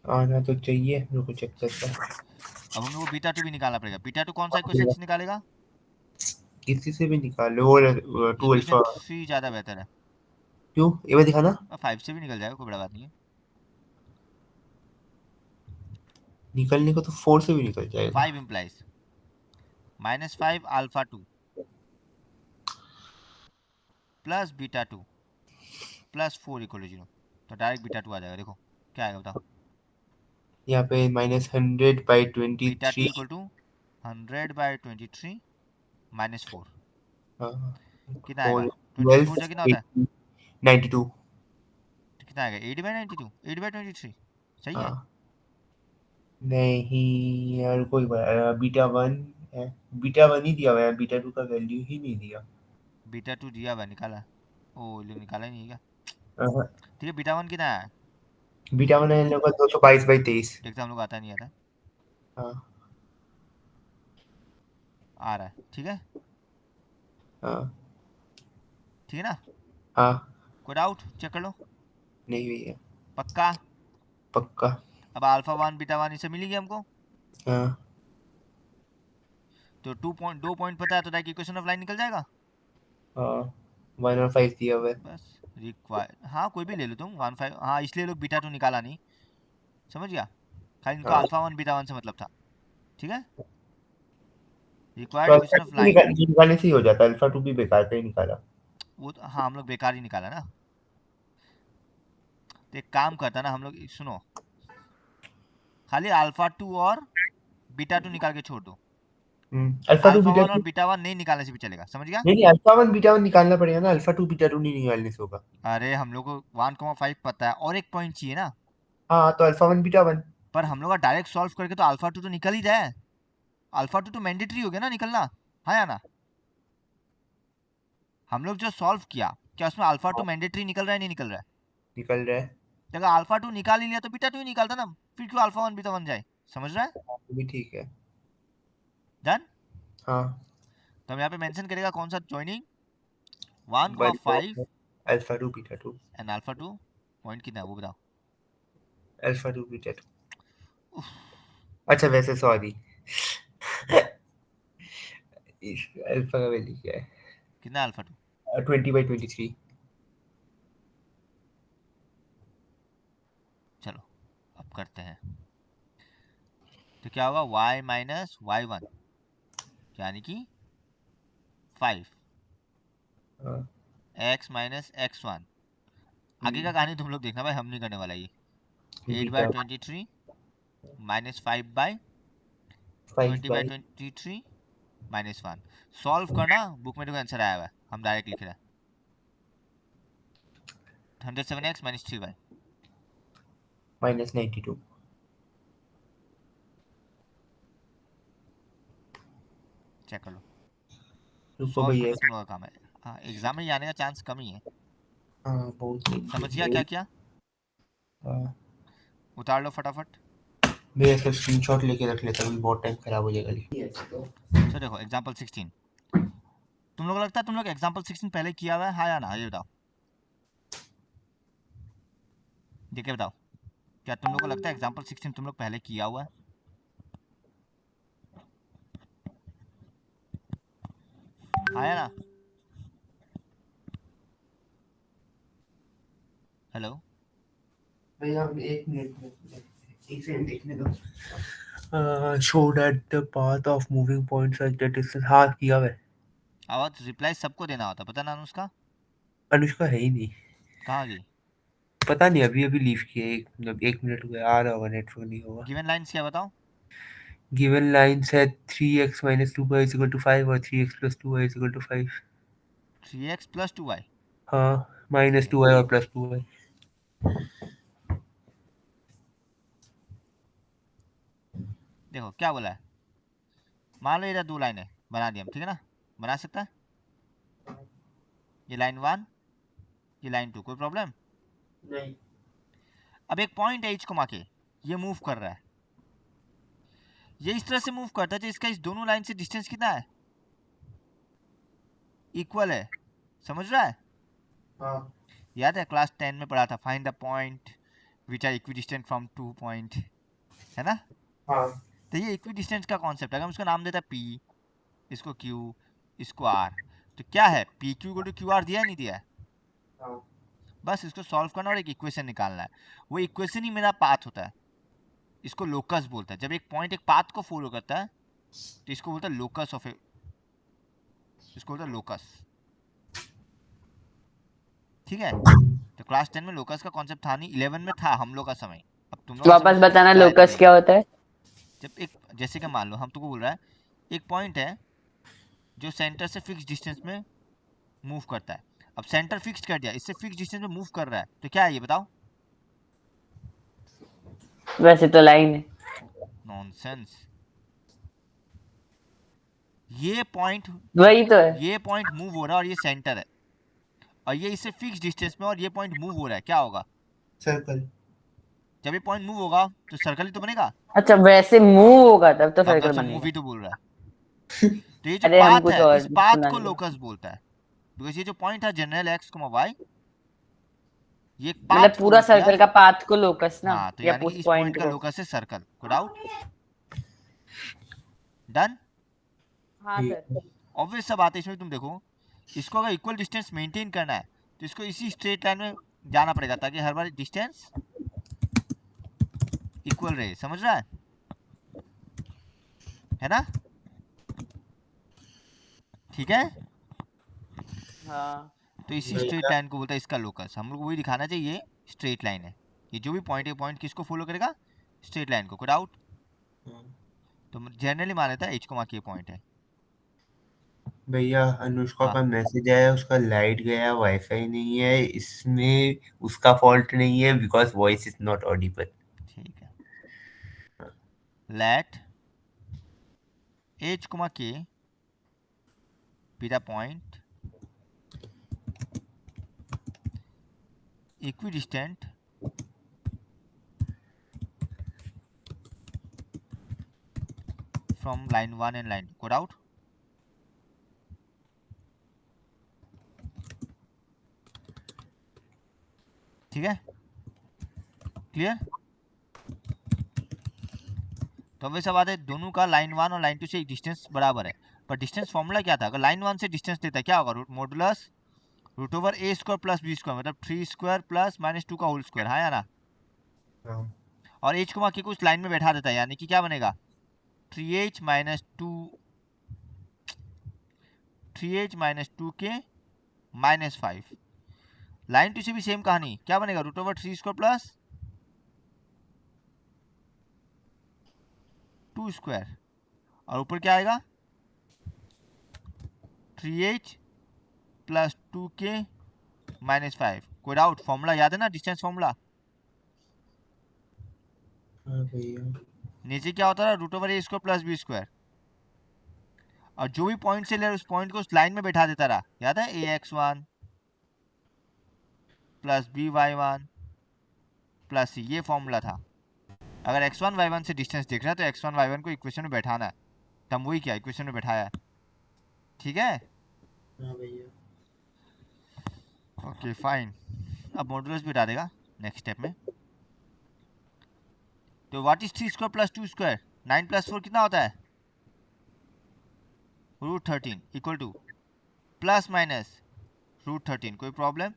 D: आना तो चाहिए, रुको चेक करता हूँ।
B: अब हम लोग को बीटा 2 भी निकालना पड़ेगा। बीटा 2 कौन सा इक्वेशन से निकालेगा?
D: किसी से भी निकाल लो, और 2
B: इक्वेशन
D: अल्फा।
B: 3 ज़्यादा बेहतर है।
D: क्यों, ये बार दिखाना।
B: 5 से भी निकल जाएगा, कोई बड़ा बात नहीं है।
D: निकलने को तो 4 से भी निकल जाएगा।
B: 5 implies -5 alpha 2 plus beta 2 plus 4 equal 0, तो डायरेक्ट बीटा 2 आ जाएगा। देखो क्या आएगा बताओ।
D: यहाँ पे -100/23
B: बीटा 2 इक्वल टू 100/23 माइनस 4,
D: हाँ
B: कितना आएगा?
D: 4
B: 24 जा
D: 12
B: कितना होता है?
D: 80 92।
B: तो कितना आएगा? 8/92, 8/23 सही है।
D: हाँ नहीं यार, कोई बीटा 1 है, बीटा 1 ही दिया हुआ है, बीटा 2 का वैल्यू ही नहीं दिया।
B: बीटा 2 दिया हुआ निकाला, ओ लो निकाला ही नहीं है क्या?
D: हाँ,
B: ठीक है, बीटा 1 कितना है?
D: बीटा 1 है इन लोगों का 222/23।
B: देखते हम लोग आता नहीं आता,
D: हाँ
B: आ रहा है, ठीक है।
D: हाँ
B: ठीक है ना?
D: हाँ।
B: कोई डाउट चेक कर लो।
D: नहीं भैया,
B: पक्का?
D: पक्का।
B: अब अल्फा 1 बीटा 1 इससे मिल गया हमको।
D: हाँ
B: तो 2 पॉइंट पता है तो डायरेक्ट इक्वेशन ऑफ लाइन निकल जाएगा।
D: हाँ 1 और 5 दिया हुआ है।
B: बस रिक्वायर, हाँ कोई भी ले लो तुम, 1 5, हाँ इसलिए लोग बीटा 2 निकाला नहीं, समझ गया। खाली इनको
D: हाँ।
B: अल्फा 1 बीटा 1 से मतलब था, ठीक है।
D: तो
B: रिक्वायर्ड इक्वेशन ऑफ लाइन,
D: निकालने से ही हो जाता है, अल्फा 2 भी बेकार का ही निकाला।
B: वो तो हाँ हम लोग बेकार ही निकाला ना। तो एक काम करता ना हम लोग, सुनो, खाली अल्फा 2 और बीटा 2 निकाल के छोड़ दो,
D: अल्फा 2
B: अल्फा
D: बीटा
B: 1 और
D: 2
B: बीटा 1 नहीं निकालने से भी चलेगा, समझ गया।
D: नहीं, अल्फा 1 बीटा 1 निकालना पड़ेगा ना, अल्फा 2 बीटा 2 नहीं निकालने से होगा।
B: अरे हम लोग को 1,5 पता है और एक पॉइंट चाहिए ना,
D: हाँ, तो अल्फा 1 बीटा 1।
B: पर हम लोग का डायरेक्ट सॉल्व करके तो अल्फा 2 तो निकल ही जाए, अल्फा 2 तो मैंडेटरी हो गया ना निकलना, हाँ या ना। हम लोग जो सॉल्व किया, क्या उसमें अल्फा 2 मैंडेटरी निकल रहा है नहीं निकल रहा है।
D: निकल रहा है।
B: तो अगर अल्फा 2 निकाल ही लिया तो बीटा 2 ही निकालता ना, फिर क्यों अल्फा 1 बीटा 1 जाए, समझ रहा है।
D: वो भी ठीक है।
B: डन।
D: हाँ,
B: तो हम यहाँ पे मेंशन करेगा कौन सा joining
D: 1
B: 1,5
D: alpha 2 beta 2
B: and alpha 2 point कितना है वो बताओ।
D: Alpha 2 beta 2। अच्छा, वैसे सॉरी, इस अल्फा का वैल्यू क्या है?
B: कितना अल्फा 2,
D: 20/23।
B: चलो अब करते हैं। तो क्या होगा y माइनस y1 यानी कि 5
D: हाँ।
B: x minus x1। आगे का कहानी तुम लोग देखना भाई, हम नहीं करने वाला ये। 8/23 माइनस 5/20/23 माइनस 1। सॉल्व करना, बुक में देखो आंसर आया हुआ है, हम डायरेक्ट लिख रहे हैं 107x minus 3y।
D: Minus 92।
B: Check कर लो,
D: रुको
B: सॉल्व
D: भैया।
B: करना तुम लोगों का काम है। हाँ एग्जाम में आने का चांस कम ही है।
D: हाँ, बहुत
B: समझ गया क्या किया,
D: हाँ,
B: उतार लो फटाफट।
D: मैं इसका स्क्रीनशॉट लेके रख लेता हूँ, बहुत टाइम खराब हो जाएगा लिखने।
B: सो देखो एग्जाम्पल 16, तुम लोग लगता है तुम लोग एग्जाम्पल 16 पहले किया हुआ है, हाँ या ना, ये बताओ, देख के बताओ, क्या तुम लोग को लगता है एग्जाम्पल 16 तुम लोग पहले किया हुआ है, हाँ या ना। हेलो,
D: भैया एक मिनट, एक सेकंड देखने दो। Show that the path of moving points at that distance. हाँ, किया हुआ है।
B: आवाज रिप्लाई सबको देना होता पता ना अनुष्का,
D: अनुष्का है ही नहीं।
B: कहाँ गई।
D: पता नहीं, अभी अभी लीव किया, मतलब 1 मिनट हुआ, आ रहा होगा, नेटवर्क नहीं होगा।
B: गिवन लाइंस क्या बताओ।
D: गिवन लाइंस है 3x minus 2y is equal to 5 और 3x plus 2y is equal to 5।
B: 3x plus 2y,
D: हाँ, माइनस
B: ठीक है
D: 2y और प्लस 2y।
B: देखो क्या बोला है, मान लो इधर दो लाइन है, बना दिया हम, ठीक है ना, बना सकता है। ये लाइन 1, ये लाइन 2, कोई प्रॉब्लम
D: नहीं।
B: अब एक पॉइंट है, को माके ये मूव कर रहा है, ये इस तरह से मूव करता है तो इसका इस दोनों लाइन से डिस्टेंस कितना है, इक्वल है, समझ रहा है।
D: हाँ।
B: याद है क्लास 10 में पढ़ा था, find the point which are equidistant from 2 point, है ना।
D: हाँ।
B: तो ये इक्विडिस्टेंस का कॉन्सेप्ट है, हम उसका नाम देता है p, इसको q, इसको r। तो क्या है पी क्यू को क्यू आर दिया है नहीं दिया है,
D: हाँ।
B: बस इसको सॉल्व करना और एक इक्वेशन निकालना है, वो इक्वेशन ही मेरा पाथ होता है, इसको लोकस बोलता है। जब एक पॉइंट एक पाथ को फॉलो करता है तो इसको बोलता है लोकस ऑफ, इसको बोलता है लोकस, ठीक है। तो क्लास 10 में लोकस का कॉन्सेप्ट था नहीं, 11 में था हम लोग का समय, अब तुम लोग
E: वापस बताना लोकस क्या होता है।
B: जब एक जैसे कि मान लो हम तुमको बोल रहा है एक पॉइंट है जो सेंटर से फिक्स डिस्टेंस में मूव करता है, अब सेंटर फिक्स कर दिया, इससे फिक्स डिस्टेंस में मूव कर रहा है, तो क्या है ये बताओ।
E: वैसे तो लाइन है।
B: नॉनसेंस, ये पॉइंट,
E: वही तो है।
B: ये पॉइंट मूव हो रहा है और ये सेंटर है, और ये इससे फिक्स डिस्टेंस में और ये पॉइंट मूव हो रहा है, क्या होगा।
D: सर्कल।
B: जब ये पॉइंट मूव होगा तो सर्कल ही तो बनेगा।
E: अच्छा, वैसे मूव होगा तब तो सर्कल
B: अच्छा
E: बनेगा।
B: मूवी तो बोल रहा है तो ये जो
E: अरे हम
B: पाथ
E: कुछ
B: है
E: और
B: इस पाथ
E: सुना
B: को
E: नहीं।
B: लोकस बोलता है, बिकॉज ये जो पॉइंट है जनरल एक्स वाई, ये एक
E: मतलब
B: पाथ
E: पूरा
B: फॉलो किया।
E: सर्कल का पाथ को लोकस ना,
B: हाँ तो
E: या
B: यानी कि
E: उस
B: इस पॉइंट
E: पॉइंट
B: का
E: को।
B: लोकस है सर्कल, कोई डाउट। डन।
E: हाँ सर।
B: ऑब्वियस सा बात है, इसमें तुम देखो इसको अगर इक्वल डिस्टेंस मेंटेन करना है तो इसको इसी स्ट्रेट लाइन में जाना पड़ेगा ताकि हर बार डिस्टेंस इक्वल रहे, समझ रहा है ना? ठीक है,
E: हाँ
B: तो इसी
D: भैया
B: स्ट्रेट लाइन को बोलता है इसका लोकस। हम लोग को वही दिखाना चाहिए, स्ट्रेट लाइन है ये, जो भी पॉइंट है पॉइंट किसको फॉलो करेगा, स्ट्रेट लाइन को। कोई डाउट? तो जनरली मान लेता है एच को के पॉइंट है।
D: भैया अनुष्का
B: हाँ
D: का मैसेज आया, उसका लाइट गया, वाईफाई नहीं है, इसमें उसका फॉल्ट नहीं है because voice is not Audible.
B: ठीक है, लेट एच के be the point equidistant from line 1 and line 2. Code out. ठीक है, क्लियर? तो वैसे बात है, दोनों का लाइन 1 और लाइन 2 से डिस्टेंस बराबर है, पर डिस्टेंस फॉर्मूला क्या था? अगर लाइन 1 से डिस्टेंस देता है क्या होगा? Modulus root over A square plus B square, मतलब 3 स्क्वायर प्लस -2 का होल स्क्वायर, हाँ या ना? और एच को के कुछ लाइन में बैठा देता है, यानी कि क्या बनेगा? 3h माइनस 2 के -5। लाइन 2 से भी सेम कहानी, क्या बनेगा? Root over 3 square plus 2 square, और ऊपर क्या आएगा? 3h plus 2k -5। कोई डाउट? फॉर्मूला याद है ना, डिस्टेंस फॉर्मूला? नीचे क्या होता है? Root over A square plus B square, और जो भी पॉइंट से ले उस पॉइंट को उस लाइन में बैठा देता रहा, याद है? ax1 plus by1 plus c, ये फॉर्मूला था। अगर x1 y1 से डिस्टेंस देख रहा है तो x1 y1 को इक्वेशन में बैठाना है, तो हम वही क्या इक्वेशन में बैठाया, ठीक है? ओके फाइन, अब मॉडुलस भी हटा देगा नेक्स्ट स्टेप में। तो what is 3 square plus 2 square? 9 plus 4 कितना होता है? √13 इक्वल टू प्लस माइनस √13। कोई प्रॉब्लम?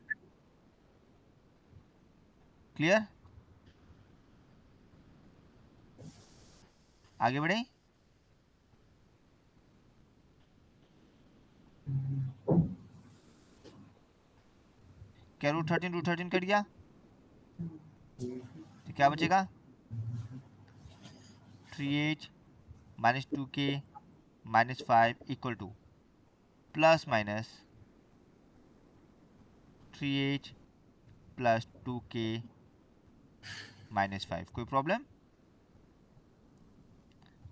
B: क्लियर? आगे बढ़े? क्या √13 कट गया? तो क्या बचेगा? 3h minus 2k -5 equal two plus minus 3h plus 2k -5। कोई प्रॉब्लम?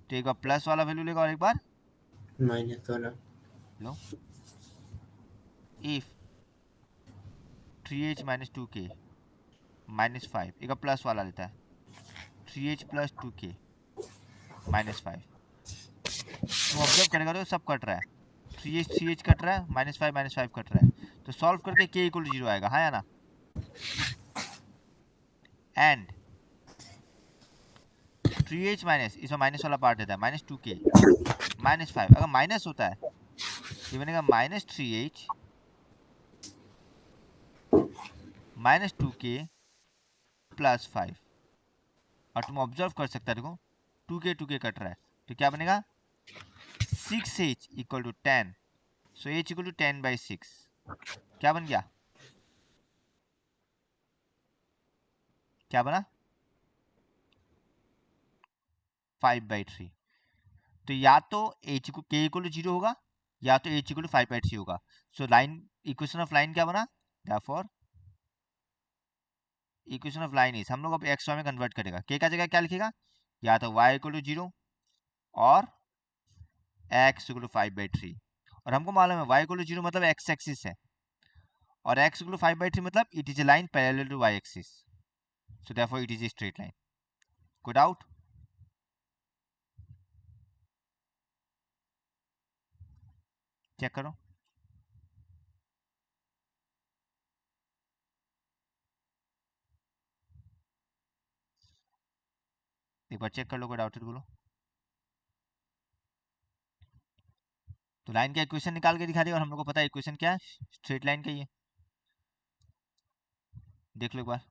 B: तो एक बार प्लस वाला वैल्यू लेगा और एक बार
D: माइनस वाला।
B: लो, इफ 3h माइनस 2k -5, एक बार प्लस वाला लेता है, 3h प्लस 2k -5, तो ऑब्जर्व करेगा तो सब कट रहा है, 3h कट रहा है, -5 कट रहा है, तो सॉल्व करके k इक्वल टू 0 आएगा, हाँ या ना? एंड 3h माइनस, इसमें माइनस वाला पार्ट देता है, -2k -5, अगर माइनस होता है ये बनेगा -3h -2k +5, और तुम ऑब्जर्व कर सकते हो, देखो 2k कट रहा है, तो क्या बनेगा? 6h equal to 10, so h equal to 10/6। क्या बन गया? क्या बना? 5/3। तो या तो h को k इक्वल टू 0 होगा, या तो h इक्वल टू 5/3 होगा। So line, equation of line क्या बना? Therefore equation of line is, हम लोग अब एक्स वाई में कन्वर्ट करेगा, k का जगह क्या लिखेगा? या तो y इक्वल टू 0 और x इक्वल टू 5/3, और हमको मालूम है y इक्वल टू 0 मतलब x एक्सिस है, और x इक्वल टू 5/3 मतलब it is a line parallel to y axis, so therefore it is a straight line. कोई डाउट? चेक करो, एक बार चेक कर लो, कोई डाउट है तो बोलो। तो लाइन का इक्वेशन निकाल के दिखा दिया, और हम लोग को पता है इक्वेशन क्या है, स्ट्रेट लाइन का ही है, देख लो एक बार,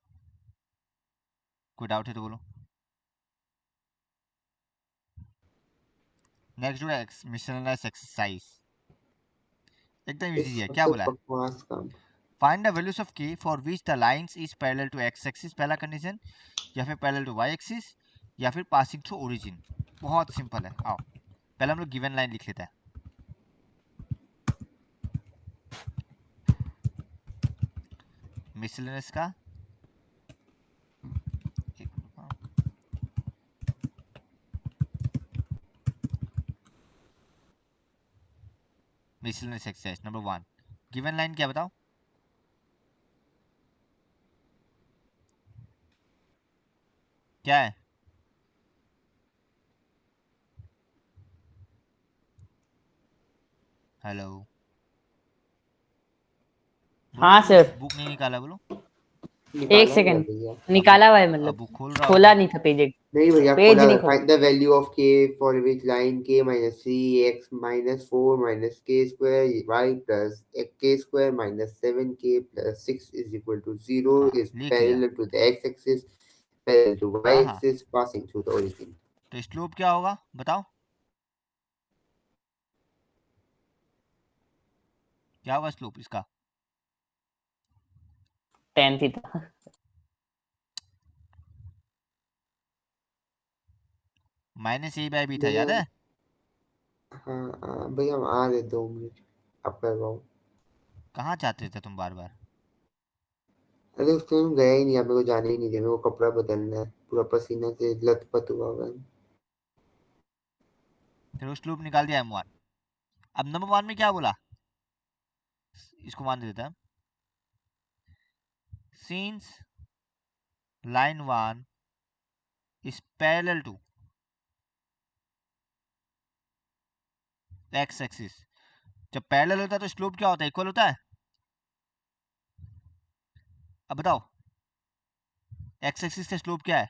B: कोई डाउट है तो बोलो। नेक्स्ट जो है मिसलेनियस एक्सरसाइज, एकदम इजी है।
C: इस
B: क्या
C: सबसे
B: बोला है?
C: बकवास काम।
B: Find the values of k for which the lines is parallel to x axis, पहला कंडीशन, या फिर पैरेलल टू y एक्सिस, या फिर पासिंग थ्रू ओरिजिन। बहुत सिंपल है, आओ पहले हम लोग गिवन लाइन लिख लेते हैं। मिसलेनियस का एक minute, miscellaneous exercise number 1, given line क्या बताओ? क्या है? हेलो, बोलो
E: हाँ
B: बोलो,
E: सर,
B: बुक नहीं निकाला बोलो।
E: एक
C: निकाला गया
E: सेकंड,
C: भैया।
E: निकाला हुआ है,
B: अब
E: मतलब
B: बुक खोल रहा हो
E: खोला
B: तो
E: नहीं था पेज,
C: नहीं भैया
E: पेज
C: खोला
E: नहीं
C: है।
E: खोला।
C: Find the value of k for which line k minus 3x minus 4 minus k square y plus k square minus 7k plus 6 is equal to 0
B: हाँ
C: is
B: लिख लिया।
C: parallel to the x axis, parallel to y
B: हाँ हाँ,
C: axis, passing through the origin.
B: तो स्लोप क्या होगा बताओ? क्या होगा स्लोप इसका?
E: Tan theta.
B: माइनस ए बाय बी था,
C: भैया
B: याद है?
C: हाँ भैया हम आ रहे 2 मिनट, अब कर रहा हूँ।
B: कहाँ चाहते थे तुम बार बार?
C: अरे उस टाइम गया ही नहीं, अब मेरे को जाने ही नहीं दे, मेरे को कपड़ा बदलना है, पूरा पसीना से लथपथ हुआ हुआ है।
B: फिर वो स्लोप निकाल दिया m1। अब नंबर 1 में क्या बोला? इसको मान देते हैं, since line 1 is parallel to x axis. जब पैरेलल होता है तो स्लोप क्या होता है? इक्वल होता है। अब बताओ x एक्सिस का स्लोप क्या है?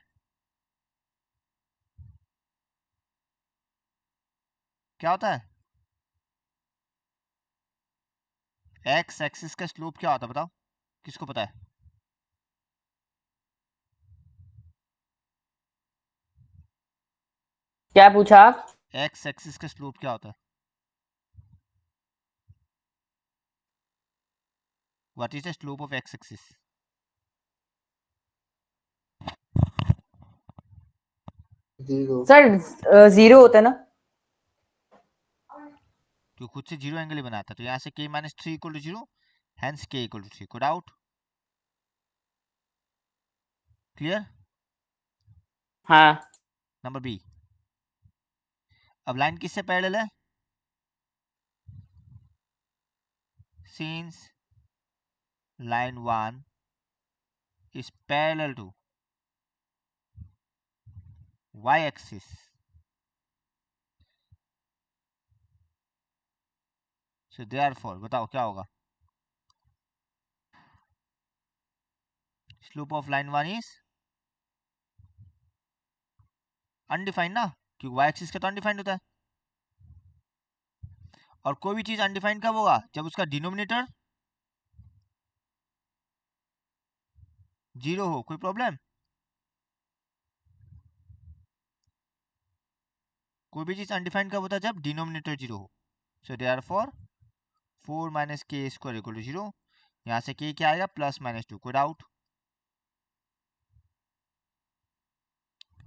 B: क्या होता है? x एक्सिस का स्लोप क्या होता है बताओ, किसको पता है?
E: क्या पूछा आप?
B: x एक्सिस का स्लोप क्या होता है? What is the slope of x axis?
C: Zero.
E: Sir 0 होता है ना।
B: जो खुद से जीरो एंगल ही बनाता है, तो यहाँ से k minus 3 equal to 0, hence k equal to 3। Code out. Clear?
E: हाँ,
B: नंबर बी, अब लाइन किससे पैरेलल है? Since line 1 is parallel to y axis, so therefore बताओ क्या होगा? Slope of line 1 is undefined ना, क्योंकि y एक्सिस का तो अनडिफाइंड होता है। और कोई भी चीज अनडिफाइंड कब होगा? जब उसका डिनोमिनेटर 0 हो। कोई प्रॉब्लम? कोई भी चीज अनडिफाइंड कब होता है? जब डिनोमिनेटर 0 हो। सो देयरफॉर 4 माइनस के स्क्वायर इक्वल टू 0। यहाँ से k क्या आएगा? Plus minus 2। कोई डाउट?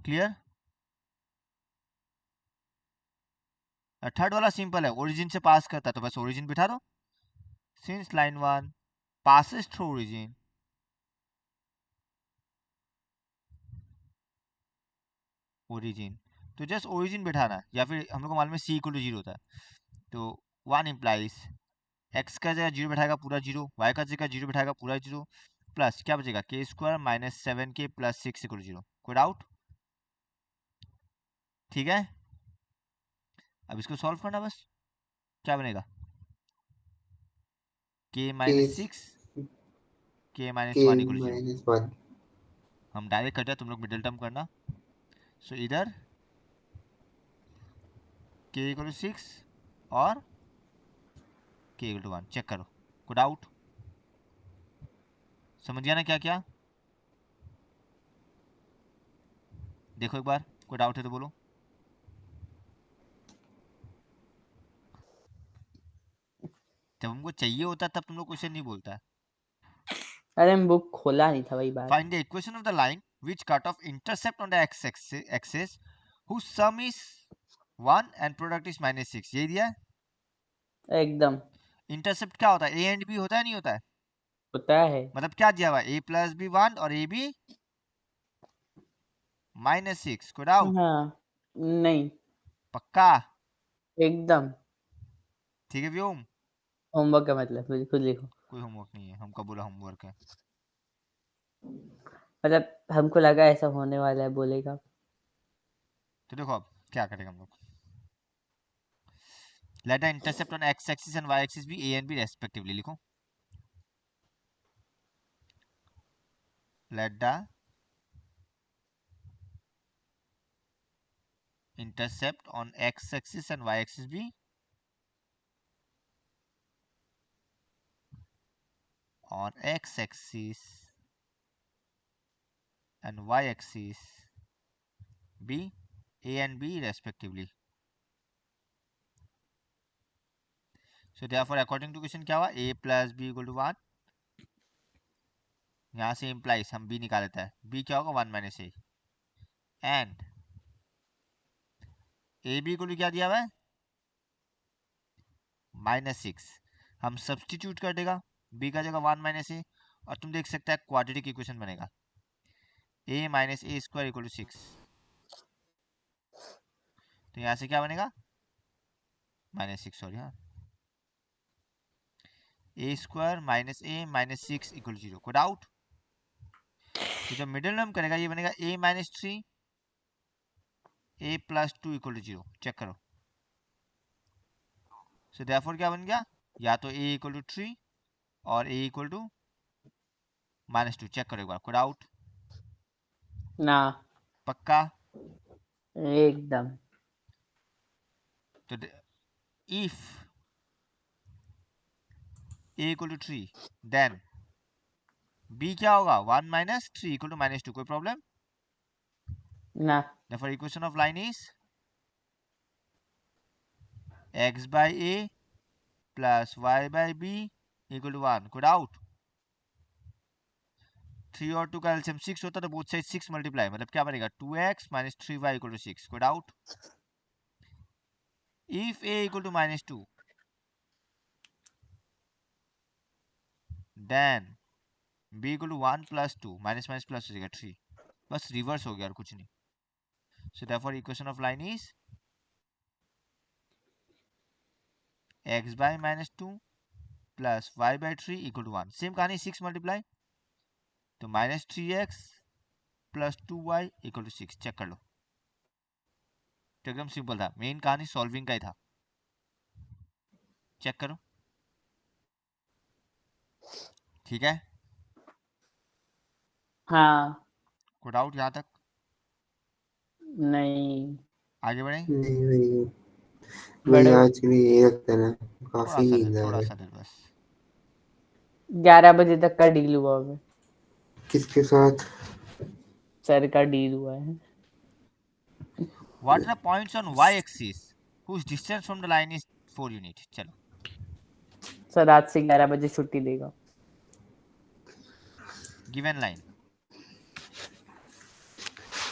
B: क्लियर? थर्ड वाला सिंपल है, ओरिजिन से पास करता है तो बस ओरिजिन बिठा दो। Since line 1 passes through origin, origin, तो जस्ट ओरिजिन बिठाना है, या फिर हम लोग को मालूम है c इक्वल टू 0 होता है, तो 1 इम्प्लाइज x का जगह 0 बिठाएगा पूरा 0, y का जगह 0 बिठाएगा पूरा 0, प्लस क्या बचेगा? k square minus 7k plus 6 equal to 0। कोई डाउट? ठीक है, अब इसको सॉल्व करना बस। क्या बनेगा? k minus 6 k minus
C: k
B: 1 equal to 0।
C: minus 1।
B: हम डायरेक्ट करते हैं, तुम लोग मिडिल टर्म करना। सो इधर k इक्वल टू 6 और k इक्वल टू 1। चेक करो। कोई डाउट? समझ गया ना क्या क्या? देखो एक बार, कोई डाउट है तो बोलो। जब हमको चाहिए होता है तब तुम लोग क्वेश्चन नहीं बोलता है।
E: अरे मैं बुक खोला नहीं था, वही बात है।
B: Find the equation of the line which cut off intercept on the x-axis whose sum is 1 and product is -6। यही दिया है।
E: एकदम
B: इंटरसेप्ट क्या होता है? ए एंड बी होता है नहीं होता है?
E: होता है।
B: मतलब क्या दिया हुआ है? a प्लस बी 1 और a b -6। कोई डाउट?
E: हाँ नहीं,
B: पक्का?
E: एकदम।
B: ठीक है व्योम?
E: होमवर्क का मतलब खुद लिखो।
B: कोई होमवर्क नहीं है, हमका बोला होमवर्क है।
E: मतलब हमको लगा ऐसा होने वाला है, बोलेगा।
B: तो देखो अब क्या करेंगे हम लोग। Let the intercept on x-axis and y-axis be a and b respectively। लिखो let the intercept on x-axis and y-axis be on x-axis and y-axis be a and b respectively। So therefore according to question क्या हुआ? a plus b equal to 1। यहाँ से implies हम b निकाल लेते हैं। b क्या होगा? 1 minus a and a b equal to क्या दिया हुआ है? -6। हम सब्सटीट्यूट कर देगा b का जगह 1 minus a और तुम देख सकते हैं क्वाड्रेटिक इक्वेशन बनेगा a minus a square equal to 6। तो यहाँ से क्या बनेगा? -6 सॉरी हाँ, a square minus a minus 6 equal 0। कोई डाउट? तो जब मिडिल टर्म करेगा ये बनेगा a minus 3 a plus 2 equal 0। Check करो। सो देयरफॉर क्या बन गया? या तो a इक्वल टू 3 और a इक्वल टू -2। चेक करो एक बार। कोई डाउट?
E: ना,
B: पक्का?
E: एकदम।
B: तो if a equal to 3 then b क्या होगा? 1 माइनस 3 इक्वल टू -2। कोई प्रॉब्लम?
E: ना,
B: Therefore equation of line is x by a plus y by b equal to 1। कोई डाउट? 3 और 2 का एलसीएम 6 होता है तो बोथ साइड 6 मल्टीप्लाई, मतलब क्या बनेगा? 2x minus 3y equal to 6। कोई doubt? If a equal to -2 then b equal to 1 plus 2 minus minus plus हो जाएगा 3। बस रिवर्स हो गया और कुछ नहीं। So therefore equation of line is x by -2 plus y by 3 equal to 1। Same कहानी 6 मल्टीप्लाई तो -3x plus 2y equal to 6। Check कर लो। तो एकदम सिंपल था, मेन कहानी सॉल्विंग का ही था। चेक करो। ठीक है?
E: हाँ
B: कोई डाउट यहाँ तक?
E: नहीं,
B: आगे बढ़े?
C: नहीं भाई, मुझे
E: बड़े
C: आज के लिए यही लगता है ना,
B: थोड़ा
C: काफी
B: सा
C: नींद
B: देर,
C: आ
B: थोड़ा
C: रही
B: सा
C: है।
B: देर बस।
E: 11 बजे तक का डील हुआ है।
C: किसके साथ?
E: सर का डील हुआ है।
B: What are the points on y-axis whose distance from the line is 4 unit? चलो
E: सर रात से 11 बजे छुट्टी देगा।
B: गिवन लाइन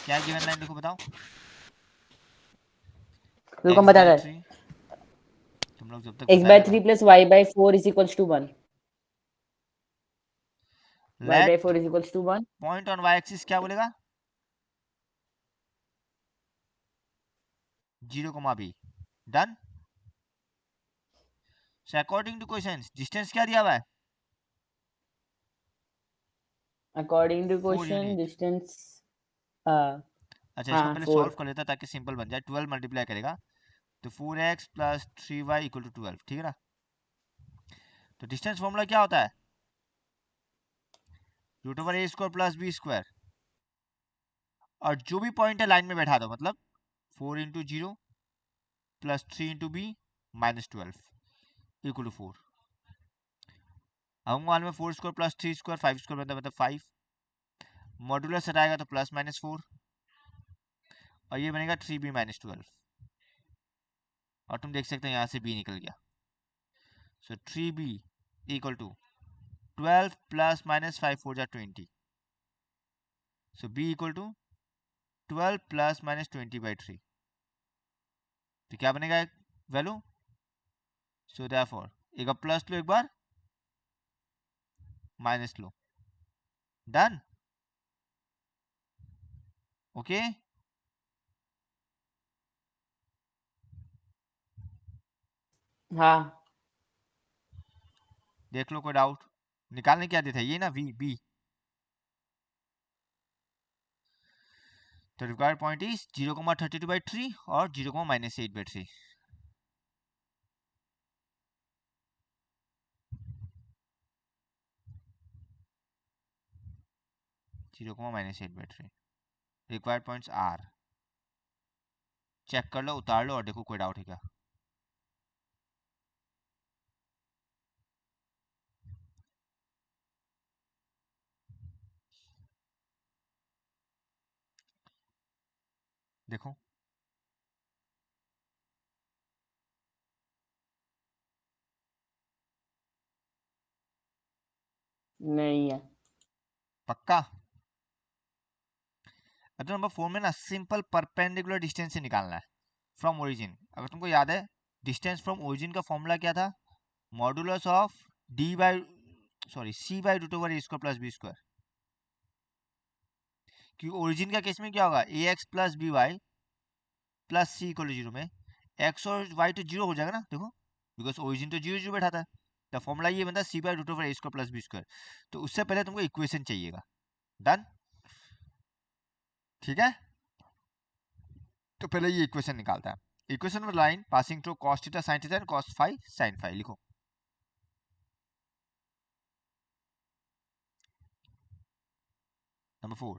B: क्या है? गिवन लाइन देखो बताओ।
E: रुको
B: x
E: बता
B: by
E: कर।
B: 3 तुम लोग जब तक
E: x by
B: बताएगा
E: 3
B: ना।
E: plus y by 4 is equals to 1। y by
B: Let
E: 4 is equals to 1।
B: point on y-axis क्या बोलेगा? 0, b। Done. So according to questions distance क्या दिया हुआ है?
E: According to
B: 4
E: question
B: unit.
E: Distance. हाँ
B: अच्छा इसको
E: हाँ
B: पहले
E: 4।
B: सॉल्व कर लेता ताकि सिंपल बन जाए। 12 मल्टीप्लाई करेगा तो 4x plus 3y equal to 12। ठीक है ना? तो डिस्टेंस फॉर्मूला क्या होता है? √a² प्लस b स्क्वायर, और जो भी पॉइंट है लाइन में बैठा दो, मतलब 4 इंटू 0 प्लस 3 इंटू बी -12 इक्वल टू 4। अब मान में 4² प्लस 3² 5² बनता है, मतलब 5। मॉड्यूलस हटाएगा तो प्लस -4 और ये बनेगा 3b -12। और तुम देख सकते हो यहाँ से b निकल गया। So 3b equal to 12 plus minus 5 4 जा 20. So b equal to 12 plus minus 20/3. तो क्या बनेगा वैल्यू? सो देयरफॉर एक बार प्लस लो, एक बार माइनस लो. डन. ओके.
E: हाँ
B: देख लो कोई डाउट. निकालने क्या देता है ये ना वी बी. तो रिक्वायर्ड पॉइंट इज 0,32/3 और 0,-8/3. Required points are. चेक कर लो, उतार लो और देखो कोई डाउट है क्या. देखो
E: नहीं है।
B: पक्का. अब तो नंबर 4 में ना सिंपल परपेंडिकुलर डिस्टेंस से निकालना है फ्रॉम ओरिजिन. अगर तुमको याद है डिस्टेंस फ्रॉम ओरिजिन का फॉर्मूला क्या था? Modulus of D by C by root over A square plus B square. क्योंकि ओरिजिन का केस में क्या होगा? A X plus B Y plus C equal to 0 में एक्स और वाई तो 0 हो जाएगा ना. देखो बिकॉज ओरिजिन तो 0 0 बैठा था. तो फॉर्मूला ये बनता है C by root over A square plus B square. तो उससे पहले तुमको इक्वेशन चाहिएगा. डन. ठीक है. तो पहले ये इक्वेशन निकालता है. इक्वेशन में line passing through cos theta sin theta and cos phi sin phi लिखो. Number 4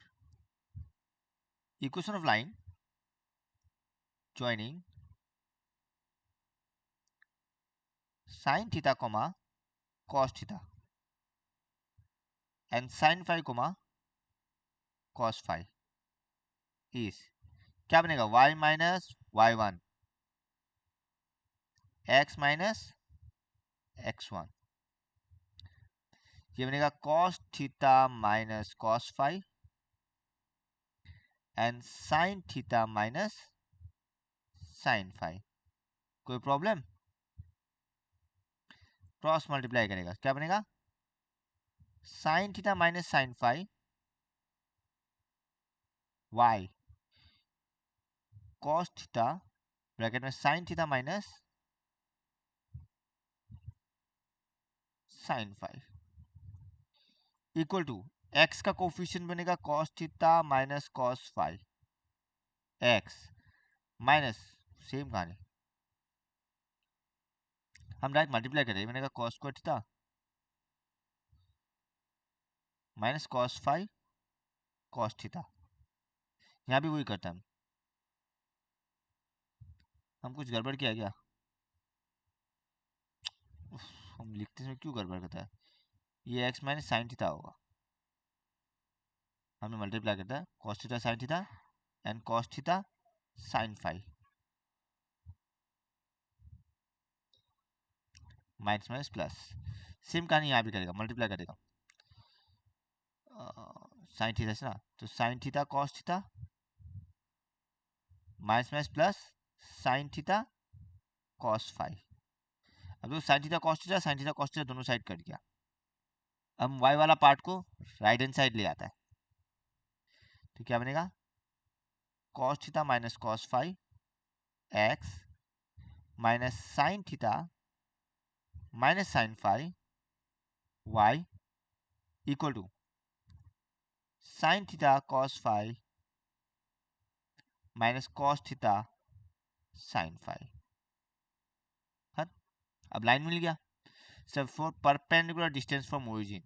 B: equation of line joining sin theta cos theta and sin phi cos phi is क्या बनेगा? y minus y1 x minus x1. ये बनेगा cos theta minus cos phi and sin theta minus sin phi. कोई प्रॉब्लम? क्रॉस मल्टीप्लाई करेगा क्या बनेगा? sin theta minus sin phi y cos theta bracket में sin theta minus sin phi equal to x का कोफिशिएंट बनेगा cos theta minus cos phi x minus same कहानी हम डायरेक्ट मल्टीप्लाई करें. बनेगा cos स्क्वायर theta minus cos phi cos theta. यहाँ भी वही करता है. हम कुछ गड़बड़ किया क्या? उफ, हम लिखते समय क्यों गड़बड़ करता है? ये x माइनस साइन थीटा होगा. हमने मल्टीप्लाई करता है cos theta sin theta and cos theta sin phi minus minus plus. Same कहानी यहाँ भी करेगा, मल्टीप्लाई करेगा साइन थीटा से ना. तो sine theta cos theta minus minus plus sine theta cos phi. अब तो साइन थीटा cos थीटा दोनों साइड कट गया. अब y वाला पार्ट को राइट हैंड साइड ले आता है. तो क्या बनेगा? cos theta minus cos phi x minus sine theta minus sine phi y equal to sine theta cos phi minus cos theta sin phi. हाँ. अब लाइन मिल गया. सब for perpendicular distance from origin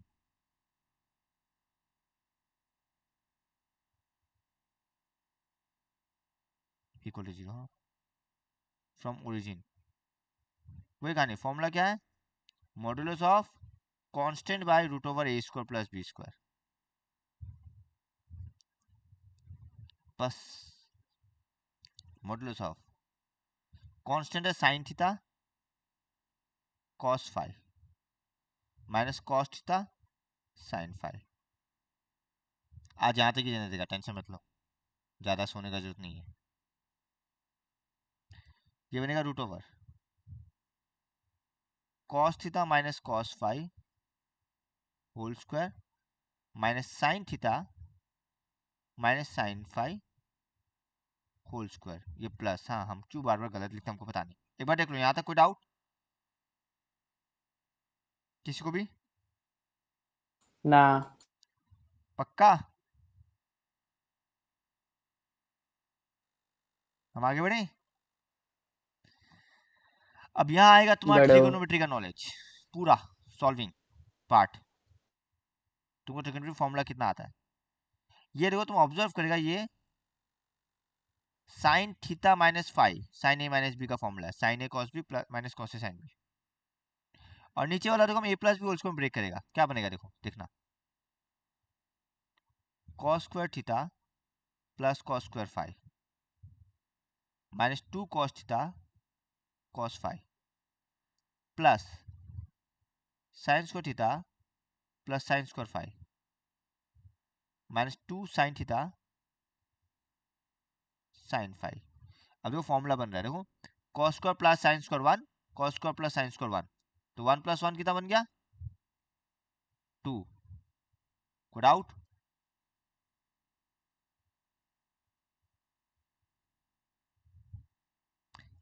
B: equal to 0 from origin. वही कहानी. फॉर्मूला क्या है? Modulus of constant by root over A square plus B square. बस मॉडुलस ऑफ कांस्टेंट है sin theta cos phi minus cos theta sine phi. आज यहाँ तक ही जाने देगा, टेंशन मत लो, ज़्यादा सोने का जरूरत नहीं है। ये बनेगा root over cos theta minus cos phi whole square minus sine theta minus sine phi whole square. ये प्लस, हाँ हम क्यों बार बार गलत लिखते हैं हमको पता नहीं। एक बार देख लो यहाँ तक, कोई डाउट किसी को भी?
E: ना।
B: पक्का? हम आगे बढ़े। अब यहाँ आएगा तुम्हारा
E: बढ़ो।
B: ट्रिगोनोमेट्री का नॉलेज, पूरा सॉल्विंग पार्ट। तुमको ट्रिगोनोमेट्री फॉर्मूला कितना आता है ये देखो, तुम ऑब्जर्व करेगा ये sine theta minus phi sine A minus B का फॉर्मूला है, sine A cos B minus cos A sine B. और नीचे वाला देखो हम A plus B whole square break करेगा, क्या बनेगा देखो, देखना cos square theta plus cos square phi minus 2 cos theta cos phi plus sine square theta plus sine square phi minus 2 sine theta sine phi. अब वो फॉर्मूला बन रहा है देखो, cos square plus sine square 1 cos square plus sine square 1, तो 1 प्लस 1 कितना बन गया 2। कोई डाउट?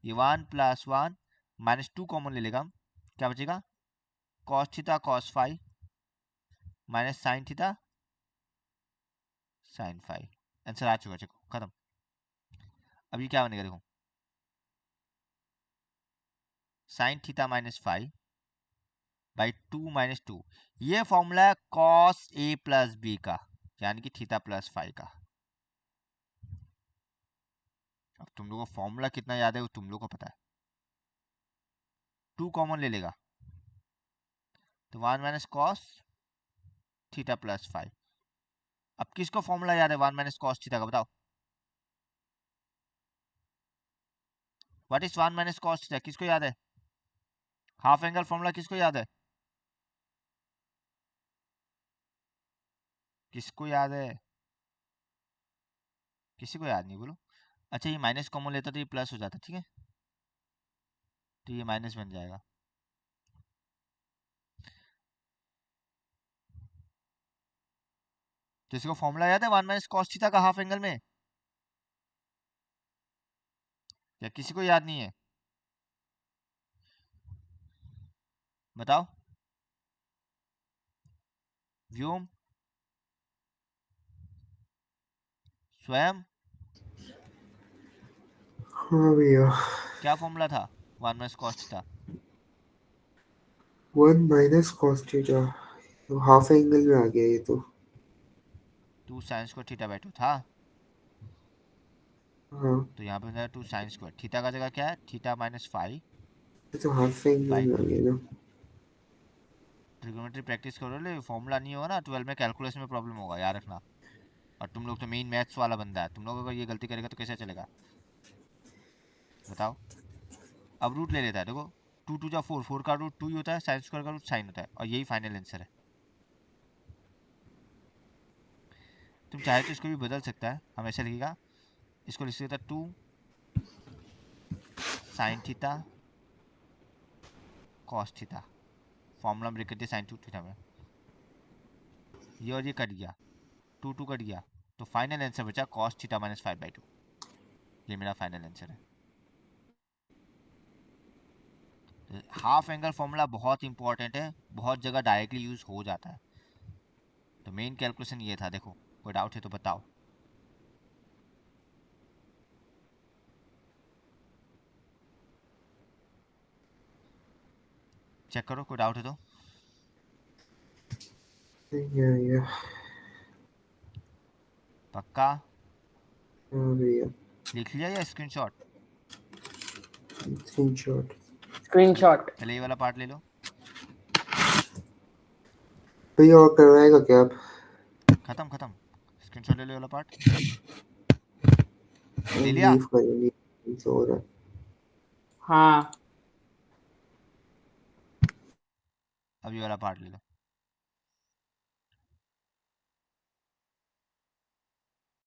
B: ये 1 प्लस 1 माइनस 2 कॉमन ले लेगा, क्या बचेगा cos theta cos phi minus sine theta sine phi. Answer आ चुका, चलो खत्म। अब ये क्या बनेगा देखो, sine theta minus phi by 2 minus 2, ये फॉर्मूला है कॉस ए प्लस बी का, यानी कि थीटा प्लस फाई का। अब तुम लोगों को फॉर्मूला कितना याद है वो तुम लोग को पता है। 2 कॉमन ले लेगा तो 1 minus cos theta plus phi. अब किसको फॉर्मूला याद है 1 माइनस कॉस थीटा का, बताओ what is 1 minus cos theta, किसको याद है? हाफ एंगल फॉर्मूला किसको याद है? किसको याद है? किसी को याद नहीं, बोलो। अच्छा ये माइनस कॉमन लेता तो ये प्लस हो जाता, ठीक है, तो ये माइनस बन जाएगा। तो इसको फॉर्मूला याद है 1 माइनस कॉस थीटा का हाफ एंगल में, या किसी को याद नहीं है? बताओ व्योम, स्वयं,
C: हाँ भैया,
B: क्या फॉर्मूला था 1 minus cos theta?
C: 1 minus cos theta, तो हाफ एंगल में आ गया ये तो।
B: 2 साइन स्क्वायर थीटा बाई 2 था,
C: हाँ,
B: तो यहाँ पे 2 साइन स्क्वायर थीटा का जगह क्या है थीटा माइनस फाई
C: ये तो हाफ एंगल
B: बाई
C: में आ
B: 2।
C: गया ना।
B: ट्रिग्नोमेट्री प्रैक्टिस करो, ले फॉर्मूला नहीं होगा ना 12 में कैलकुलस में प्रॉब्लम होगा, याद रखना। और तुम लोग तो मेन मैथ्स वाला बंदा है, तुम लोग अगर ये गलती करेगा तो कैसे चलेगा बताओ। अब रूट ले लेता है देखो, 2 2 जा 4, 4 का रूट 2 ही होता है, साइन स्क्वायर का रूट साइन होता है, और यही फाइनल आंसर है। तुम चाहे तो इसको भी बदल सकता है, हम ऐसे लिखेगा, इसको लिख सकता 2 sine theta cos theta, formula में लिख दिया साइन 2 थीटा में, ये और ये कट गया, 2 2 कट गया, तो फाइनल आंसर बचा कॉस थीटा माइनस 5/2। ये मेरा फाइनल आंसर है। हाफ एंगल फॉर्मूला बहुत इंपॉर्टेंट है, बहुत जगह डायरेक्टली यूज हो जाता है। तो मेन कैलकुलेशन ये था, देखो कोई डाउट है तो बताओ। चेक करो कोई डाउट है तो।
C: नहीं है भैया।
B: पक्का?
C: हाँ भैया,
B: लिख लिया या स्क्रीनशॉट?
C: स्क्रीनशॉट।
E: स्क्रीनशॉट।
B: पहले ये वाला पार्ट ले लो।
C: भैया और करवाएगा क्या आप?
B: खत्म खत्म, स्क्रीनशॉट ले लो ये वाला पार्ट। ले
C: हम
B: लिया?
C: लीव करेंगे, सो रहा है।
E: हाँ
B: अब ये वाला पार्ट ले लो।